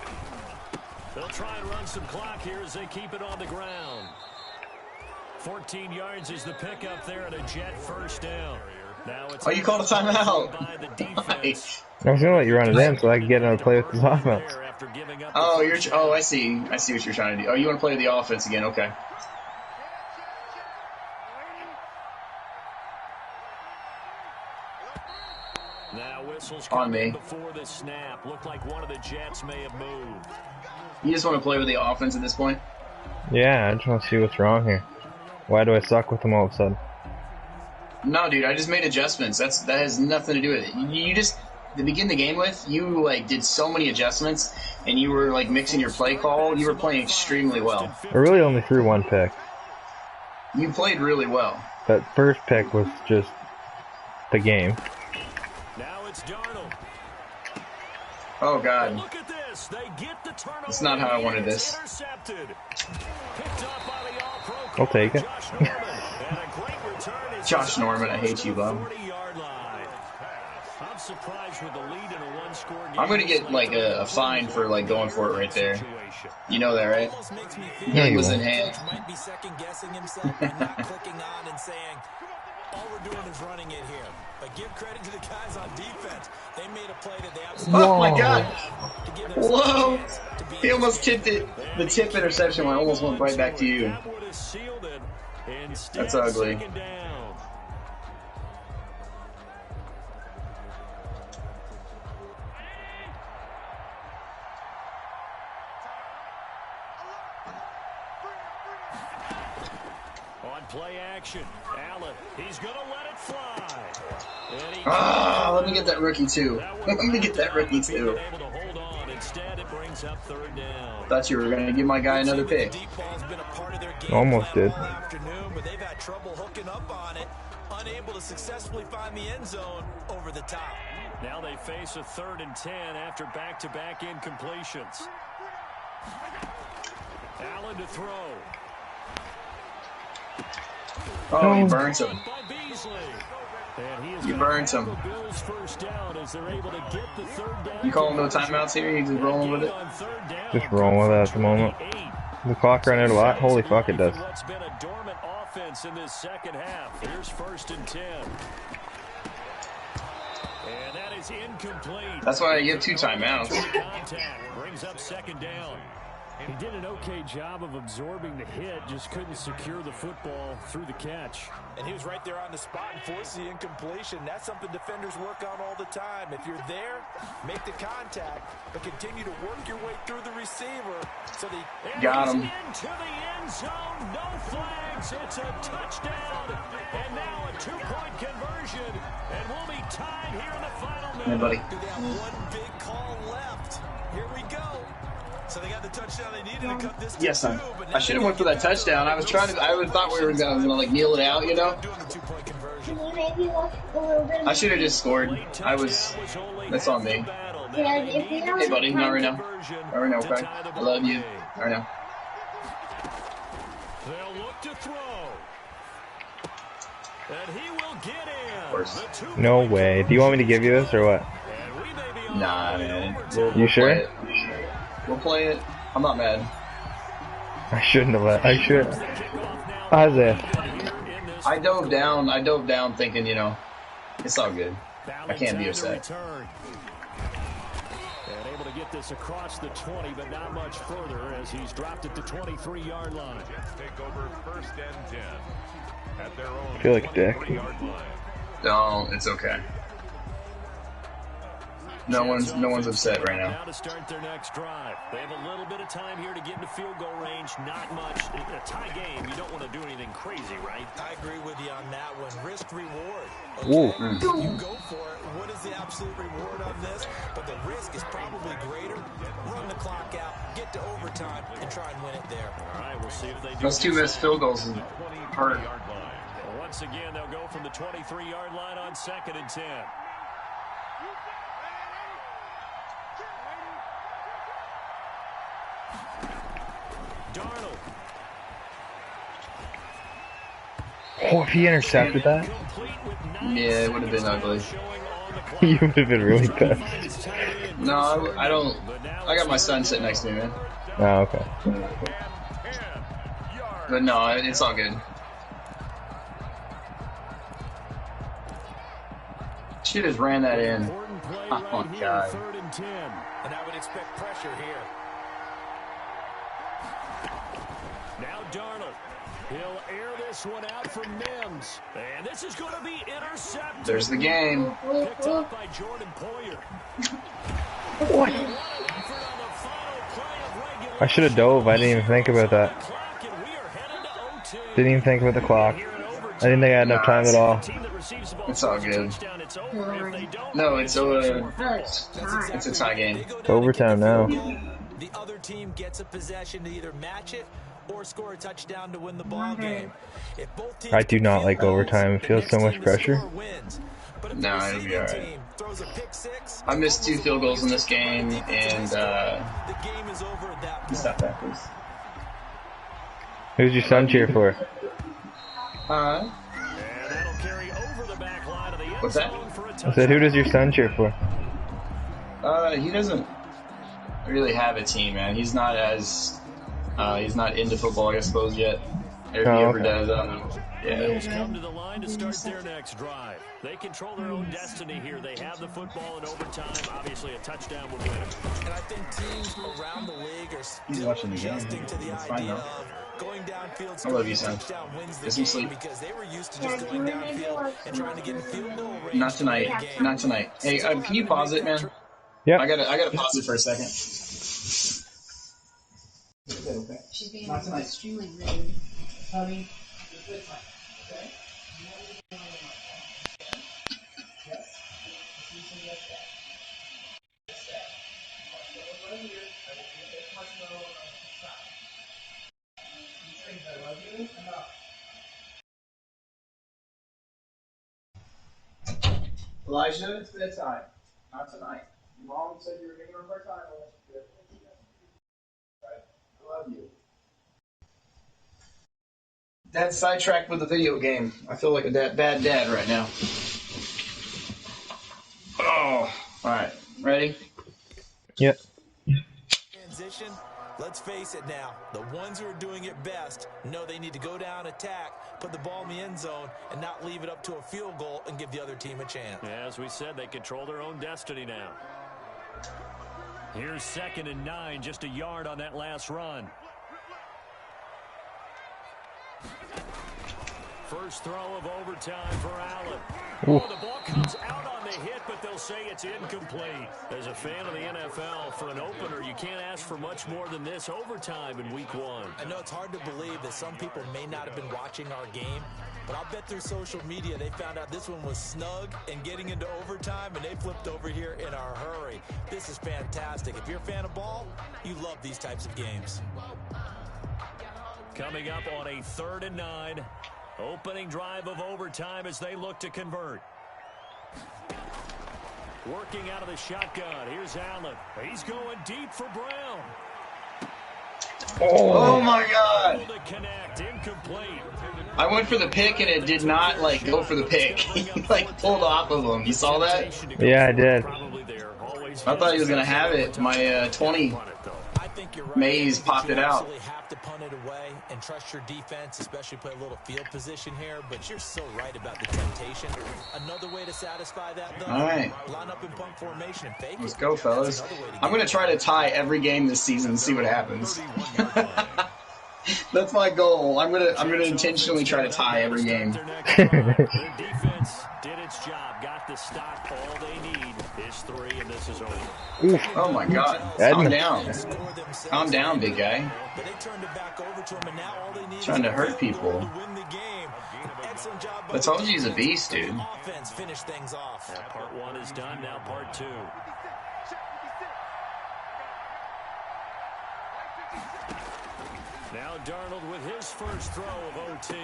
They'll try and run some clock here as they keep it on the ground. 14 yards is the pickup there at a Jet first down. Now it's You called a timeout. by the defense. I was going to let you run it in so I could get another play with this offense. After giving up Oh, I see. I see what you're trying to do. Oh, you want to play the offense again? Okay. Now whistles On come me. in before the snap. Looked like one of the Jets may have moved. You just want to play with the offense at this point? Yeah, I just want to see what's wrong here. Why do I suck with them all of a sudden? No, dude. I just made adjustments. That has nothing to do with it. You just to begin the game with, you like did so many adjustments, and you were like mixing your play call. You were playing extremely well. I really only threw 1 pick. You played really well. That first pick was just the game. Now it's Darnold. Oh God. Look at this. They get the turnover. That's not how I wanted this. Intercepted. Picked up by the All-Pro. I'll take it. Josh Norman. And a great return is Josh Norman, I hate you, bub. 40-yard line. I'm surprised with the lead in a one-score game. I'm gonna get like a fine for like going for it right there. You know that, right? Almost makes me feel Yeah, like you was will. in hand. coach might be second-guessing himself and not clicking on and saying, all we're doing is running it here. But give credit to the guys on defense. They made a play that they absolutely Oh my Whoa. God! to give themselves a Whoa! chance to be He almost tipped it. The tip interception one almost went right back to you. That would have sealed it. Instead, That's ugly. second down. On play action, Allen, he's going to let it fly. And he Let me get that rookie too. Let me get that rookie too. able to hold on. Instead, it brings up 3rd down. Thought you were gonna give my guy another pick. Deep ball's been a part of their game Almost plan did. all afternoon, but they've had trouble hooking up on it, unable to successfully find the end zone over the top. Now they face a 3rd and 10 after back-to-back incompletions. Allen to throw. Oh, he burns him. By Beasley. And he is You gonna burnt have him. the Bills first down as they're able to get the 3rd down. You calling no timeouts here? You just rolling with it? On 3rd down. Just rolling with it at the moment. The clock ran out a lot. Holy fuck, it does. What's been a dormant offense in this second half. Here's 1st and 10. And that is incomplete. That's why I give 2 timeouts. Contact brings up 2nd down. He did an okay job of absorbing the hit, just couldn't secure the football through the catch. And he was right there on the spot and forced the incompletion. That's something defenders work on all the time. If you're there, make the contact, but continue to work your way through the receiver. So the Got him. Into the end zone, no flags. It's a touchdown, and now a 2-point conversion, and we'll be tied here in the final minute. Hey, buddy. do they have one big call left? Here we go. So they got the touchdown they needed to cut this to Yes, son. 2, but I should have went for that touchdown. I was trying to. I would thought we were gonna like kneel it out, you know. doing the 2-point conversion. I should have just scored. I was. That's on me. Hey, buddy. Not right now. Not right now, okay? I love you. Not right now. They'll look to throw. And he will get in. Of course. No way. Do you want me to give you this or what? Nah, man. You sure? Play it. We'll play it. I'm not mad. I shouldn't have let. I should. Isaiah. I dove down thinking, you know, it's all good. I can't be upset. And able to get this across the 20, but not much further as he's dropped it to 23-yard line. Jets take over 1st and 10 at their own I feel like a dick. 23-yard line. No, it's okay. No one's upset right now. Now to start their next drive. They have a little bit of time here to get into field goal range. Not much. In a tie game, you don't want to do anything crazy, right? I agree with you on that one. Risk reward. Ooh. Okay, you go for it. What is the absolute reward on this? But the risk is probably greater. Run the clock out, get to overtime, and try and win it there. All right, we'll see if they do. Those 2 missed field goals hurt. Well, once again, they'll go from the 23-yard line on 2nd and 10. Darnold. Oh, if he intercepted that, Yeah, it would have been ugly. you would have been really pissed. No, I don't. I got my son sitting next to me, man. Oh, okay. But no, it's all good. Should have ran that in. Oh my god. And I would expect pressure here. Now Darnold. He'll air this one out for Mims. And this is going to be intercepted. There's the game. Picked up by Jordan Poyer. What? I should have dove. I didn't even think about that. Didn't even think about the clock. I didn't think I had enough time at all. It's all good. No, it's a tie game. It's overtime now. The other team gets a possession to either match it or score a touchdown to win the ball game. If both teams I do not like overtime. It feels so much pressure. No, it'll be alright. I missed 2 field goals in this game, and stop that, please. Who's your son cheer for? What's that? I said, who does your son cheer for? He doesn't really have a team, man. He's not as he's not into football, I suppose, yet. If he ever does, yeah. Come to the line to start their next drive. They control their own destiny here. They have the football in overtime. Obviously, a touchdown would win it. And I think teams around the league are still adjusting to the idea of going downfield. I love you, son. Get some sleep. Because they were used to just going downfield and trying to get in field goal range. Not tonight. Not tonight. Hey, can you pause it, man? Yeah. I gotta pause it for a second. She's being extremely rude. Honey. Elijah, it's bedtime. Not tonight. Your mom said you were giving her a hard time. Right? I love you. Dad's sidetracked with the video game. I feel like a bad dad right now. Oh, all right. Ready? Yep. Transition. Let's face it now. The ones who are doing it best know they need to go down, attack, put the ball in the end zone, and not leave it up to a field goal and give the other team a chance. Yeah, as we said, they control their own destiny now. Here's 2nd and 9, just a yard on that last run. First throw of overtime for Allen. Oh, the ball comes out on the hit, but they'll say it's incomplete. As a fan of the NFL, for an opener, you can't ask for much more than this overtime in week 1. I know it's hard to believe that some people may not have been watching our game, but I'll bet through social media they found out this one was snug and getting into overtime, and they flipped over here in a hurry. This is fantastic. If you're a fan of ball, you love these types of games. Coming up on a 3rd and 9. Opening drive of overtime as they look to convert. Working out of the shotgun. Here's Allen. He's going deep for Brown. Oh my God! Able to connect. Incomplete. I went for the pick and it did not like go for the pick. He like pulled off of him. You saw that? Yeah, I did. I thought he was gonna have it. My 20 Mays popped it out. Have to punt it away and trust your defense, especially play a little field position here. But you're so right about the temptation. Another way to satisfy that, though. All right, line up in punt formation and fake. Let's go, fellas. I'm gonna try to tie every game this season and see what happens. That's my goal. I'm gonna intentionally try to tie every game. Their defense did its job. Got the stop. All they need is 3, and this is over. Oof. Oh my God! Calm down. Calm down, big guy. Trying to hurt people. I told you he's a beast, dude. Part 1 is done. Now part 2. Now Darnold with his first throw of OT.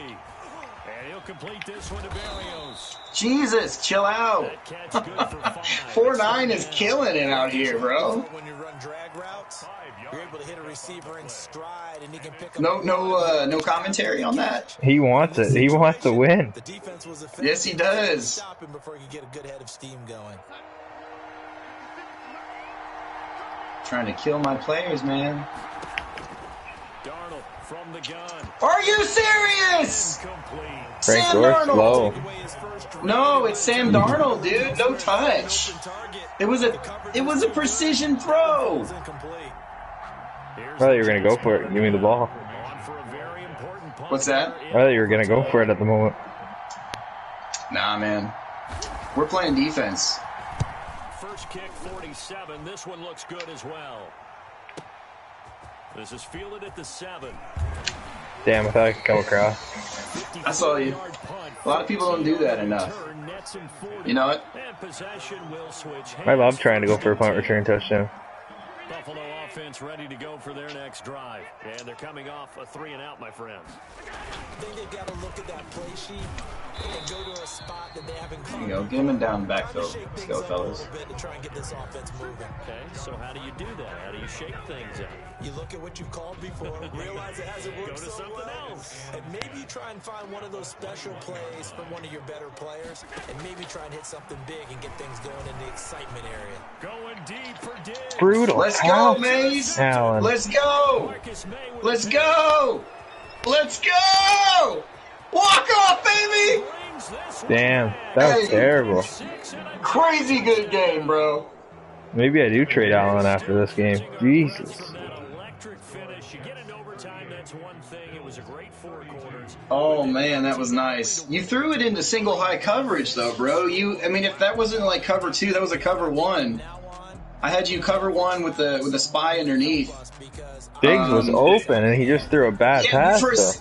And he'll complete this one to Berrios. Jesus, chill out. 4-9 is killing it out here, bro. When you run drag routes, you're able to hit a receiver in stride, and he can pick up. No commentary on that. He wants it. He wants to win. The defense was Yes, he does. Stop him before you get a good head of steam going. Trying to kill my players, man. Darnold from the gun. Are you serious? Frank Sam Gore's Darnold. slow. No, it's Sam Darnold, dude. No touch. It was a precision throw. I thought you were gonna go for it. Give me the ball. What's that? I thought you were gonna go for it at the moment. Nah, man. We're playing defense. First kick 47. This one looks good as well. This is fielded at the 7. Damn, I thought I could come across. I saw you. A lot of people don't do that enough. You know what? I love trying to go for a punt return touchdown. Buffalo offense ready to go for their next drive. And they're coming off a 3-and-out, my friend. I think they've got to look at that play sheet and go to a spot that they haven't There you go. Get him in down backfield. Let's go, fellas. to try and get this offense moving. Okay, so how do you do that? How do you shake things up? You look at what you've called before, realize it hasn't worked Go to so something well, else. and maybe you try and find one of those special plays from one of your better players, and maybe try and hit something big and get things going in the excitement area. Going deep for Diggs. Brutal. Let's go, Mays. Allen. Let's go. Let's go. Let's go. Walk off, baby. Damn, that was Hey. terrible. Crazy good game, bro. Maybe I do trade Allen after this game. Jesus. Electric finish. You get into overtime, that's one thing. It was a great 4 quarters. Oh man, that was nice. You threw it into single high coverage though, bro. I mean, if that wasn't like cover 2, that was a cover 1. I had you cover 1 with the spy underneath. Diggs was open and he just threw a bad pass though.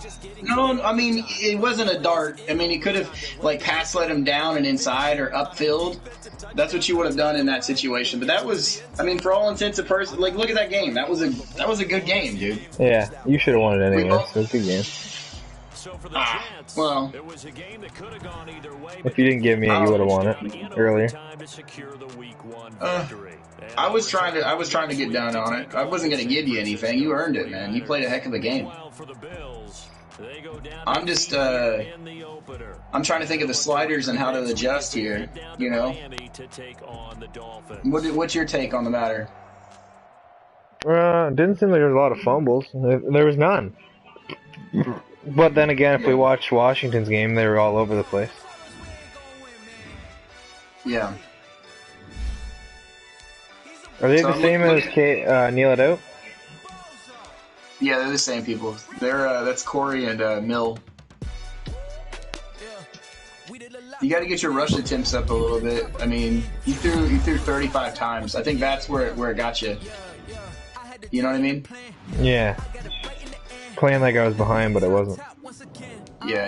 No, I mean, it wasn't a dart. I mean, he could have like pass let him down and inside or upfield. That's what you would have done in that situation. But that was, I mean, for all intents and purposes, like look at that game. That was a good game, dude. Yeah, you should have won it anyway. It was a good game. So for the Jets, well, it was a game that could have gone either way. If you didn't give me it, you would have won it earlier. To secure the week 1 victory. I was trying to get down on it. I wasn't going to give you anything. You earned it, man. You played a heck of a game. I'm just I'm trying to think of the sliders and how to adjust here. You know, what's your take on the matter? Didn't seem like there was a lot of fumbles. There was none. But then again, if we watched Washington's game, they were all over the place. Yeah. Are they the same as Kneel It Out? Yeah, they're the same people. They're that's Corey and Mill. You got to get your rush attempts up a little bit. I mean, you threw 35 times. I think that's where it got you. You know what I mean? Yeah. Playing like I was behind, but I wasn't. Yeah,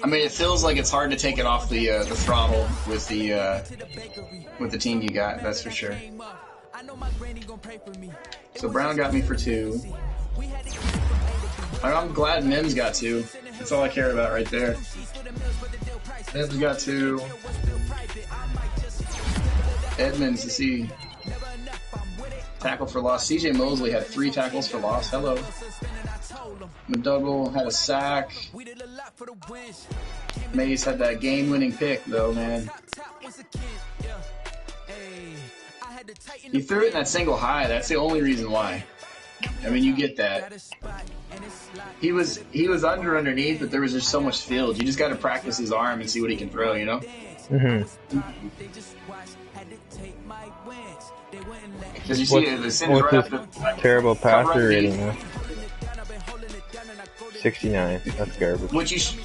I mean, it feels like it's hard to take it off the throttle with the team you got. That's for sure. So Brown got me for 2. I'm glad Mims got 2. That's all I care about right there. Mims got 2. Edmonds to see. Tackle for loss. CJ Mosley had 3 tackles for loss. Hello. McDougall had a sack. Mays had that game-winning pick, though, man. He threw it in that single high. That's the only reason why. I mean, you get that. He was underneath, but there was just so much field. You just got to practice his arm and see what he can throw, you know? Mm-hmm. Because you see, the Sims right What's up this the terrible passer rating now? 69. That's garbage.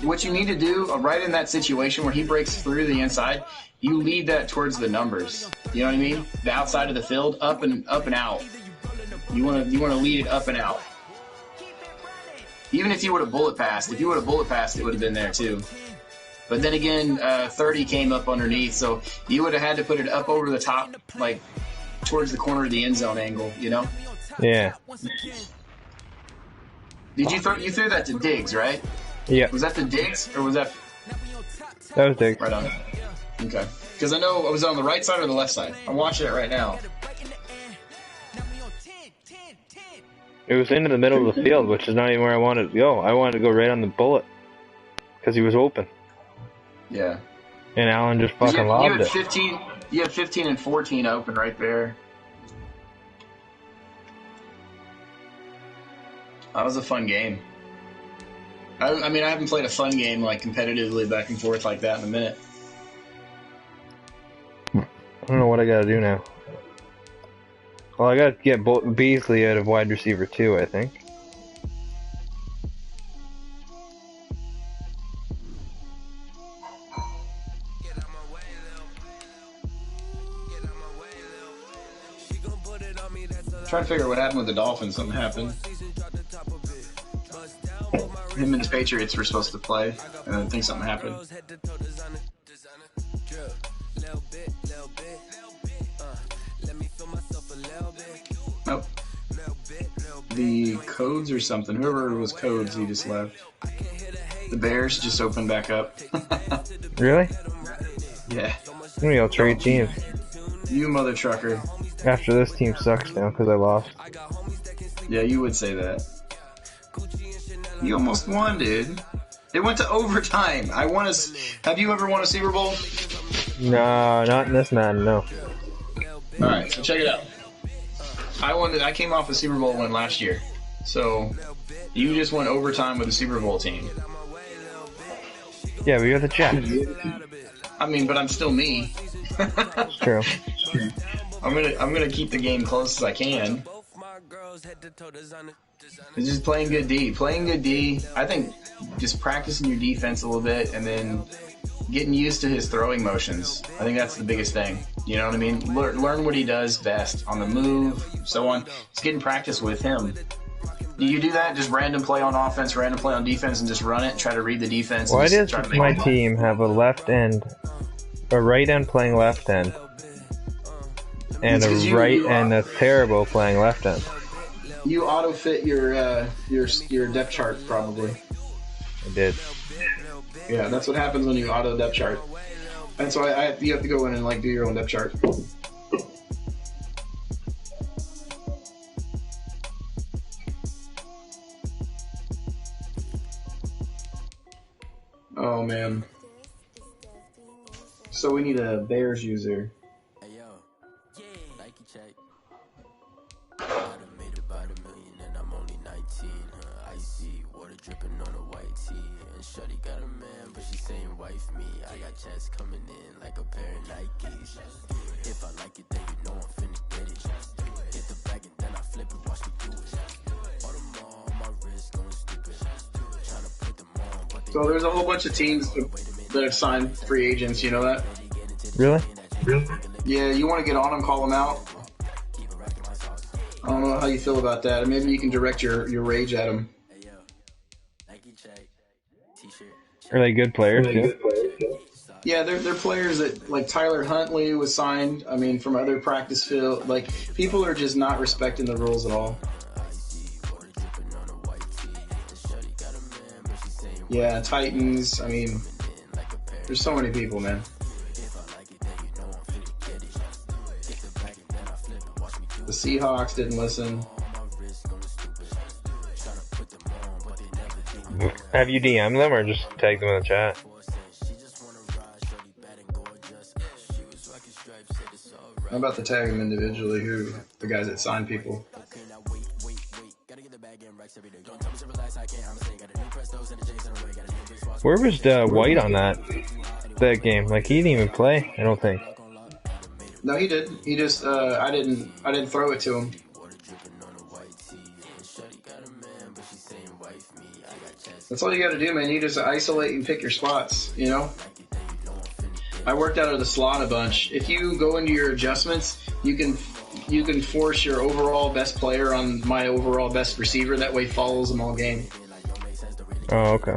What you need to do right in that situation where he breaks through the inside, you lead that towards the numbers. You know what I mean? The outside of the field, up and out. You want to lead it up and out. Even if you would have bullet passed, it would have been there too. But then again, 30 came up underneath, so you would have had to put it up over the top, like towards the corner of the end zone angle, you know? Yeah. Did you threw that to Diggs, right? Yeah. Was that to Diggs, or was that? That was Diggs. Right on. Okay. Because I know I was on the right side or the left side. I'm watching it right now. It was into the middle of the field, which is not even where I wanted to go. I wanted to go right on the bullet because he was open. Yeah. And Allen just fucking lobbed it. You had 15 and 14 open right there. That was a fun game. I mean, I haven't played a fun game like competitively back and forth like that in a minute. I don't know what I gotta do now. Well, I gotta get Beasley out of wide receiver 2, I think. Trying to figure out what happened with the Dolphins. Something happened. Him and the Patriots were supposed to play, and I think something happened. Nope. The Codes or something. Whoever was Codes, he just left. The Bears just opened back up. Really? Yeah. Maybe I'll trade teams. You mother trucker. After this team sucks now because I lost. Yeah, you would say that. You almost won, dude. It went to overtime. Have you ever won a Super Bowl? No, not in this Madden, no. Alright, so check it out. I came off a Super Bowl win last year. So, you just won overtime with a Super Bowl team. Yeah, but you're the Jets. I mean, but I'm still me. It's true. I'm gonna keep the game close as I can. It's just playing good D. Playing good D. I think just practicing your defense a little bit and then getting used to his throwing motions. I think that's the biggest thing. You know what I mean? Learn what he does best on the move, so on. Just getting practice with him. Do you do that? Just random play on offense, random play on defense, and just run it? Try to read the defense? Why does my team have a right end playing left end, and a right end that's terrible playing left end? You auto fit your depth chart probably. I did. Yeah, that's what happens when you auto depth chart. That's why you have to go in and like do your own depth chart. Oh man. So we need a Bears user. Hey yo, Nike check. I done made about $1 million and I'm only 19. Icy water dripping on a white tee. And shorty got a man, but she saying wife me. I got checks coming in like a pair of Nikes. If I like it, then you know I'm finna get it. Hit the bag and then I flip it, watch me do it. All them all on my wrist going stupid. Tryna put them on, but So there's a whole bunch of teams that have signed free agents. You know that? Really? Yeah, you want to get on them, call them out. I don't know how you feel about that. Maybe you can direct your rage at them. Are they good players too? Yeah, they're players that, like Tyler Huntley was signed. I mean, from other practice field. Like, people are just not respecting the rules at all. Yeah, Titans. I mean, there's so many people, man. The Seahawks didn't listen. Have you DM'd them or just tagged them in the chat? I'm about to tag them individually. Who the guys that sign people? Where was White on that game? Like, he didn't even play, I don't think. No, he did. He just I didn't throw it to him. That's all you got to do, man. You just isolate and pick your spots. You know. I worked out of the slot a bunch. If you go into your adjustments, you can force your overall best player on my overall best receiver. That way, follows them all game. Oh, okay.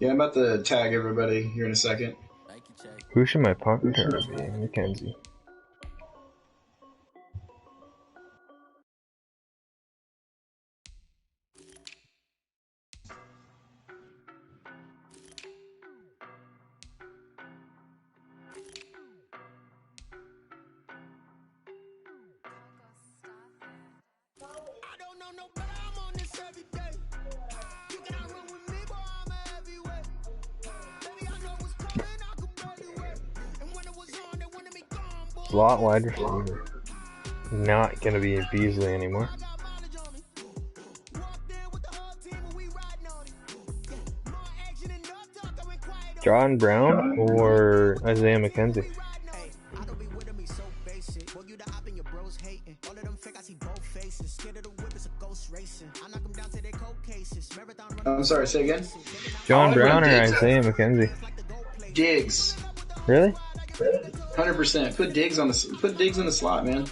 Yeah, I'm about to tag everybody here in a second. Who should my pocket card be? McKenzie. Slot wide receiver. Not gonna be Beasley anymore. John Brown or Isaiah McKenzie? I'm sorry, say again? John Brown or Isaiah McKenzie? Diggs. Really? 100%. Put Diggs in the slot, man.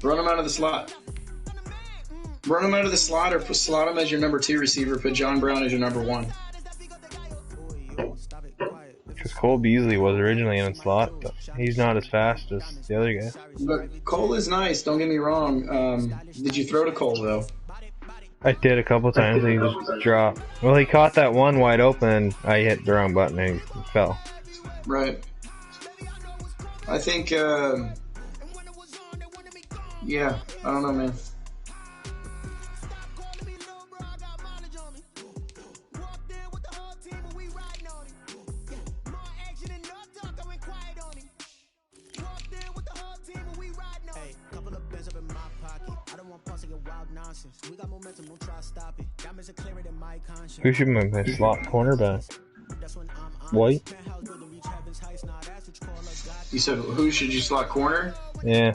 Run him out of the slot. Run him out of the slot or slot him as your number 2 receiver. Put John Brown as your number 1. Because Cole Beasley was originally in a slot, but he's not as fast as the other guy. But Cole is nice, don't get me wrong. Did you throw to Cole, though? I did a couple times and he just dropped. Well, he caught that one wide open and I hit the wrong button and he fell. Right. I think, yeah, I don't know, man. Who should be my slot cornerback? White? You said who should you slot corner? Yeah.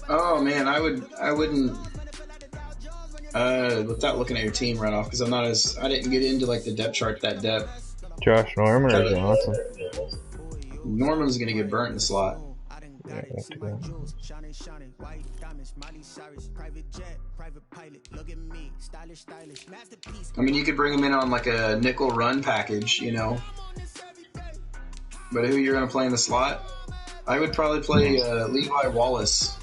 Oh man, I wouldn't without looking at your team right off, because I didn't get into like the depth chart that depth. Josh Norman or Johnson? Norman's gonna get burnt in the slot. Yeah, I have to go. I mean, you could bring him in on like a nickel run package, you know. But who you're going to play in the slot? I would probably play Levi Wallace.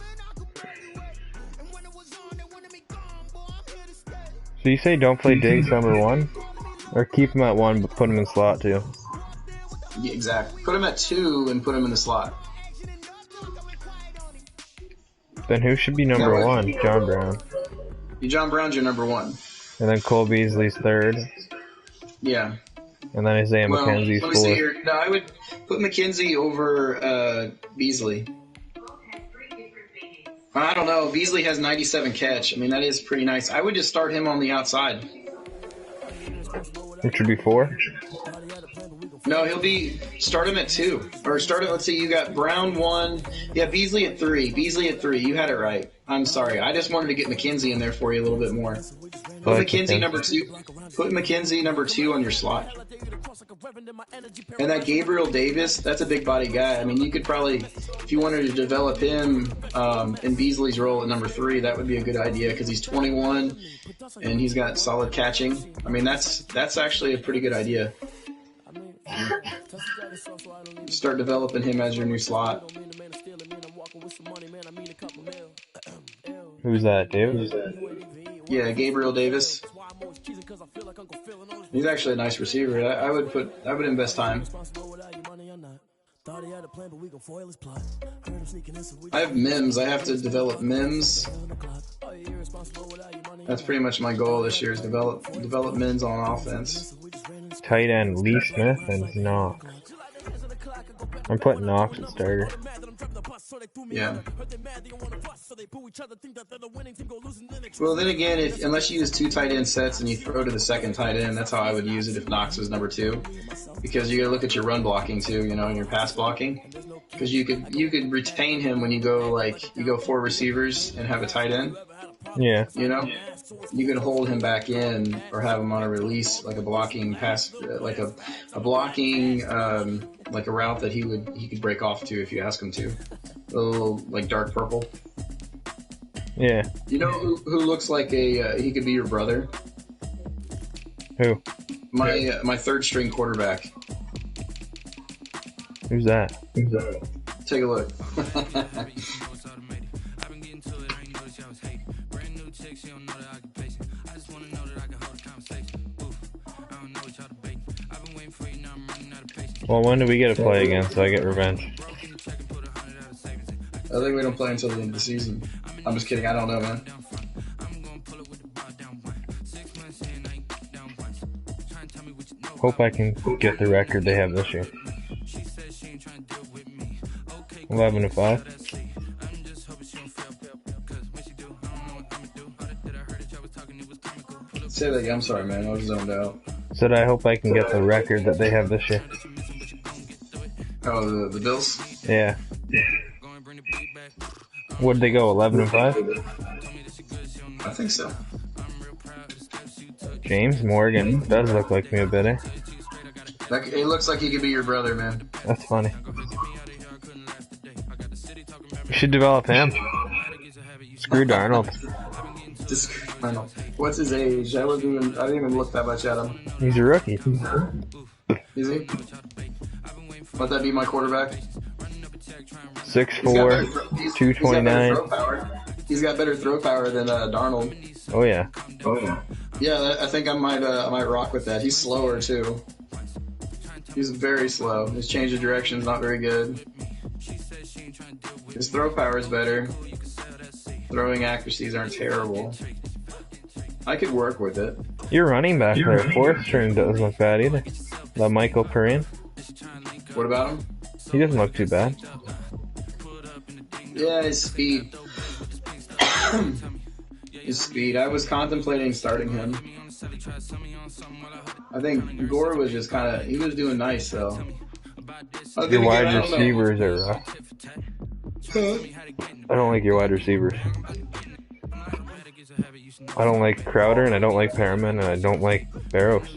So you say don't play Diggs number 1? Or keep him at 1 but put him in slot 2? Yeah, exactly. Put him at 2 and put him in the slot. Then who should be number 1? John Brown. John Brown's your number 1. And then Cole Beasley's 3rd. Yeah. And then Isaiah McKenzie's 4th. Let me see here. No, I would put McKenzie over Beasley. I don't know. Beasley has 97 catch. I mean, that is pretty nice. I would just start him on the outside. Which would be 4? No, he'll be start him at 2 or start it. Let's see, you got Brown 1. Yeah, Beasley at 3. Beasley at 3. You had it right. I'm sorry. I just wanted to get McKenzie in there for you a little bit more. Put McKenzie number 2. Put McKenzie number 2 on your slot. And that Gabriel Davis, that's a big body guy. I mean, you could probably, if you wanted to develop him in Beasley's role at number 3, that would be a good idea because he's 21 and he's got solid catching. I mean, that's actually a pretty good idea. Start developing him as your new slot. Who's that, Davis? Yeah, Gabriel Davis. He's actually a nice receiver. I would invest time. I have Mims. I have to develop Mims. That's pretty much my goal this year is develop Mims on offense. Tight end Lee Smith and Knox. I'm putting Knox at starter. Yeah. Well, then again, unless you use 2 tight end sets and you throw to the second tight end, that's how I would use it if Knox was number 2, because you got to look at your run blocking too, and your pass blocking, because you could retain him when you go 4 receivers and have a tight end. Yeah. You could hold him back in or have him on a release, like a blocking pass, like a blocking, like a route that he could break off to if you ask him to. A little like dark purple. Yeah. You know who looks like he could be your brother? Who? My third string quarterback. Who's that? Take a look. Well, when do we get to play again so I get revenge? I think we don't play until the end of the season. I'm just kidding. I don't know, man. Hope I can get the record they have this year. 11-5. Say that again. I'm sorry, man. I was zoned out. Said I hope I can get the record that they have this year. Oh, the Bills? Yeah. What'd they go, 11-5? I think so. James Morgan does look like me a bit, eh? It looks like he could be your brother, man. That's funny. You should develop him. Screw Darnold. What's his age? I didn't even look that much at him. He's a rookie. Is he? Let that be my quarterback. 6'4", 229. He's got better throw power than Darnold. Oh yeah. Yeah, I think I might rock with that. He's slower too. He's very slow. His change of direction is not very good. His throw power is better. Throwing accuracies aren't terrible. I could work with it. Your running back there, 4th string, doesn't look bad either. The Michael Perrin. What about him? He doesn't look too bad. Yeah, his speed. His speed. I was contemplating starting him. I think Gore was just he was doing nice though. Your wide receivers are rough. I don't like your wide receivers. I don't like Crowder, and I don't like Perriman, and I don't like Barrows.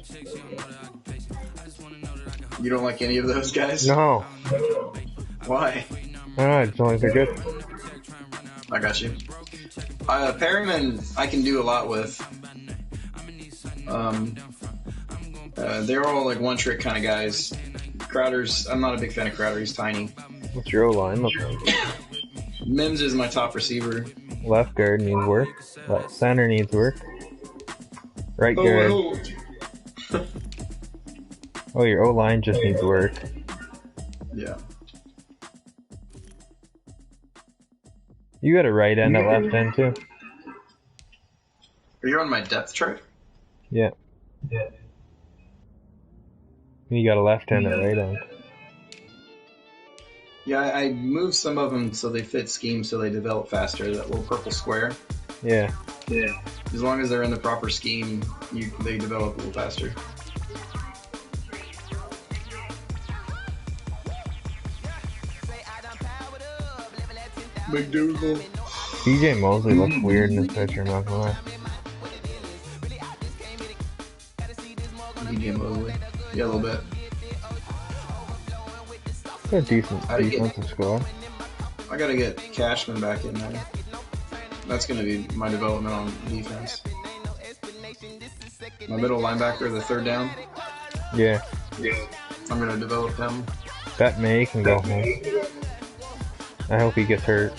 You don't like any of those guys? No. Why? I just don't think they're good. I got you. Perriman, I can do a lot with. They're all like one-trick kind of guys. Crowder's, I'm not a big fan of Crowder. He's tiny. What's your O-line look like? Mims is my top receiver. Left guard needs work. Left center needs work. Right guard. Oh, your O-line just needs work. Yeah. You got a right end at left end too. Are you on my depth chart? Yeah. You got a left end at right end. Yeah, I moved some of them so they fit schemes so they develop faster. That little purple square. Yeah. As long as they're in the proper scheme, they develop a little faster. McDougal. DJ Mosley looks weird in this picture, I'm not gonna lie. DJ Mosley. Yeah, a little bit. Got a decent defensive squad. I gotta get Cashman back in there. That's gonna be my development on defense. My middle linebacker, the third down. Yeah. I'm gonna develop him. Bet May can go home. I hope he gets hurt.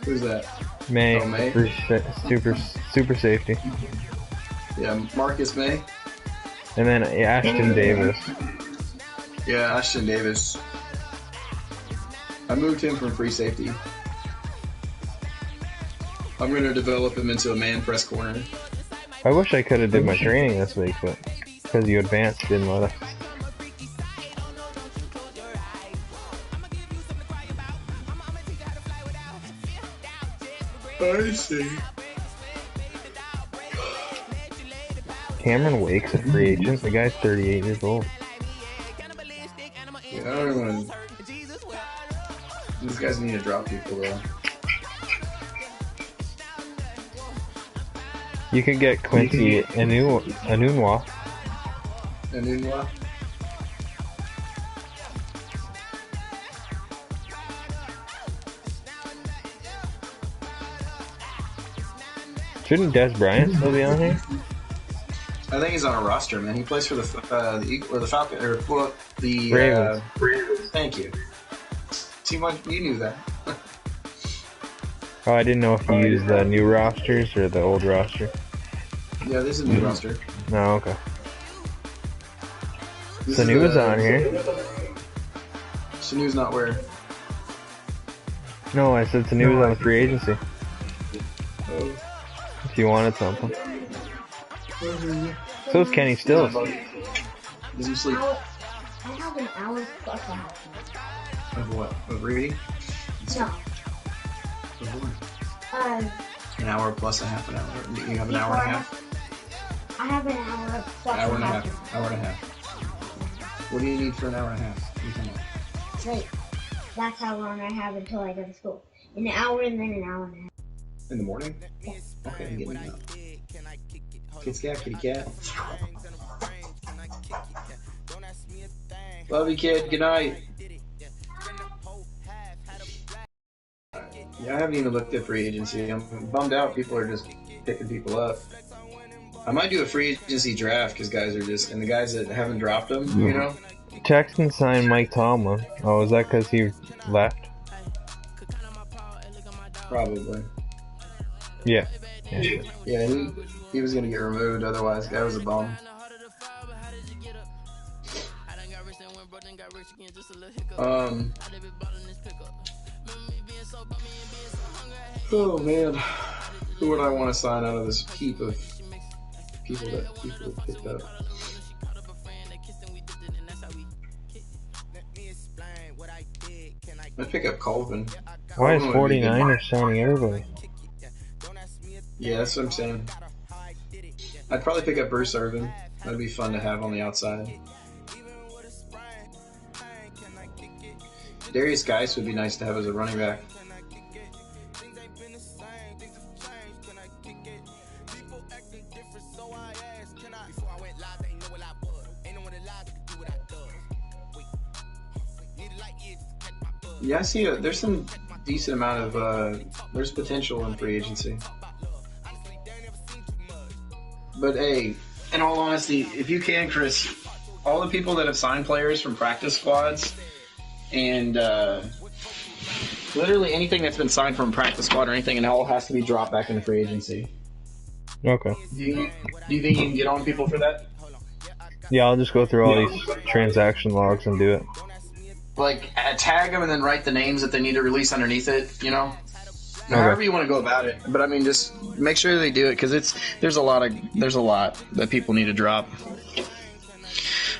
Who's that? May. Oh, May? For super safety. Yeah, Marcus May. And then Ashton Davis. Yeah, Ashton Davis. I moved him from free safety. I'm going to develop him into a man press corner. I wish I could have did my training this week, but because you advanced, didn't let us. I see. Cameron Wake's a free agent. The guy's 38 years old. Yeah, I don't want to... These guys need to drop people, though. You could get Quincy Anunwa. Anunwa? Shouldn't Des Bryant still be on here? I think he's on a roster, man. He plays for the Falcon or well, the Ravens. Thank you. See, you knew that. Oh, I didn't know if you used the new rosters or the old roster. Yeah, this is a new roster. No, okay. Sanu's on here. Sanu's not where? No, I said Sanu's on the free agency. Oh. If you wanted something. So is Kenny Stills. Does he sleep? I have an hour plus a half. Of what? Of reading? No. Of what? An hour plus a half an hour. You have an hour and a half? I have an hour plus Hour and a a half. half. Hour and a half. What do you need for an hour and a half? What are you talking about? Right. That's how long I have until I go to school. An hour and then an hour and a half. In the morning? Okay, I'm getting up. Kitty cat, kitty cat. Love you, kid. Good night. Yeah, I haven't even looked at free agency. I'm bummed out. People are just picking people up. I might do a free agency draft because guys are just, and the guys that haven't dropped them, you know? Texan signed Mike Tomlin. Oh, is that because he left? Probably. Yeah. Yeah, he was gonna get removed. Otherwise, the guy was a bum. Oh man, who would I want to sign out of this heap of people that people have picked up? I'd pick up Colvin. Why is 49ers signing everybody? Yeah, that's what I'm saying. I'd probably pick up Bruce Irvin. That'd be fun to have on the outside. Darius Geis would be nice to have as a running back. Yeah, I see. There's some decent amount of there's potential in free agency. But hey, in all honesty, if you can, Chris, all the people that have signed players from practice squads and literally anything that's been signed from practice squad or anything, and it all has to be dropped back into free agency. Okay. Do you think you can get on people for that? Yeah, I'll just go through all these transaction logs and do it. Like, tag them and then write the names that they need to release underneath it, you know? However you want to go about it. But I mean, just make sure they do it because there's a lot that people need to drop.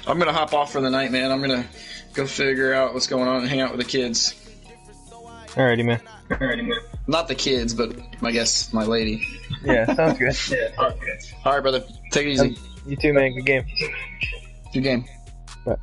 I'm gonna hop off for the night, man. I'm gonna go figure out what's going on and hang out with the kids. Alrighty, man. Not the kids, but I guess my lady. Yeah, sounds good. All right, brother. Take it easy. You too, man. Good game. Good game. Bye.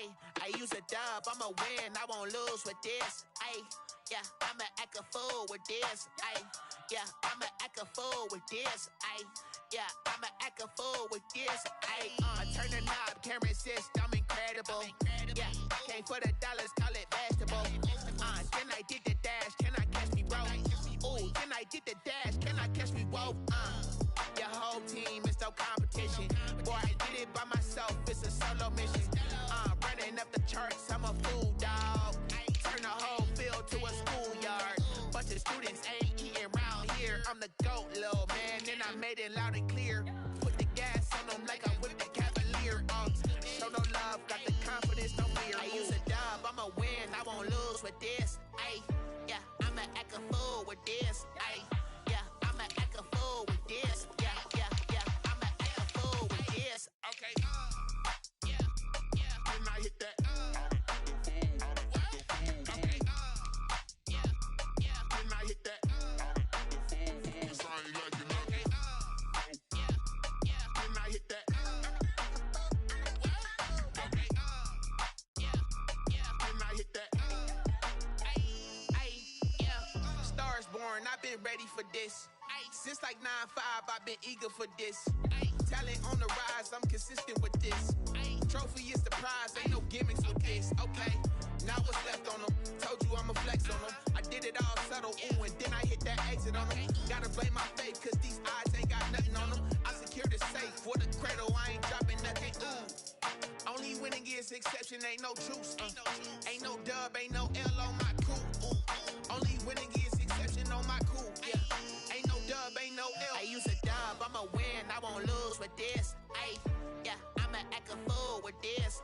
Ayy, I use a dub, I'ma win, I won't lose with this. Ayy, yeah, I'ma act a fool with this. Ayy, yeah, I'ma act a fool with this. Ayy, yeah, I'ma act a fool with this. Ayy, I turn the knob, can't resist, I'm incredible. Yeah, came for the dollars, call it vegetable. Then I did the dash, can I catch me, bro? Ooh, then I did the dash, can I catch me, whoa? Your whole team is no competition. Boy, I did it by myself, it's a solo mission. Running up the charts, I'm a fool, dog. Turn the whole field to a schoolyard. Bunch of students ain't eating round here. I'm the GOAT, little man, and I made it loud and clear. Put the gas on them like I'm with the Cavalier. Show no love, got the confidence, no fear. I use a dub, I'ma win, I won't lose with this. Ayy, yeah, I'ma act a fool with this. Ayy, yeah, I'ma act a fool with this. Yeah, yeah, yeah, I'ma act a fool with this. Okay, yeah, yeah, then I hit that. Okay, yeah, yeah, then I hit that. I've been ready for this. Since like 9-5, I've been eager for this. Talent on the rise, I'm consistent with this. Trophy is the prize, ain't no gimmicks with this. Okay, now what's left on them? Told you I'ma flex on them. I did it all subtle, ooh, and then I hit that exit on them. Gotta blame my faith, cause these eyes ain't got nothing on them. I secured the safe for the cradle, I ain't dropping nothing, ooh. Only winning is exception, ain't no truce. Ain't no dub, ain't no L on my crew. Only winning is exception on my cool, yeah. Ain't no dub, ain't no L. I use a dub, I'ma win, I won't lose with this. Ayy, yeah, I'ma act a fool with this.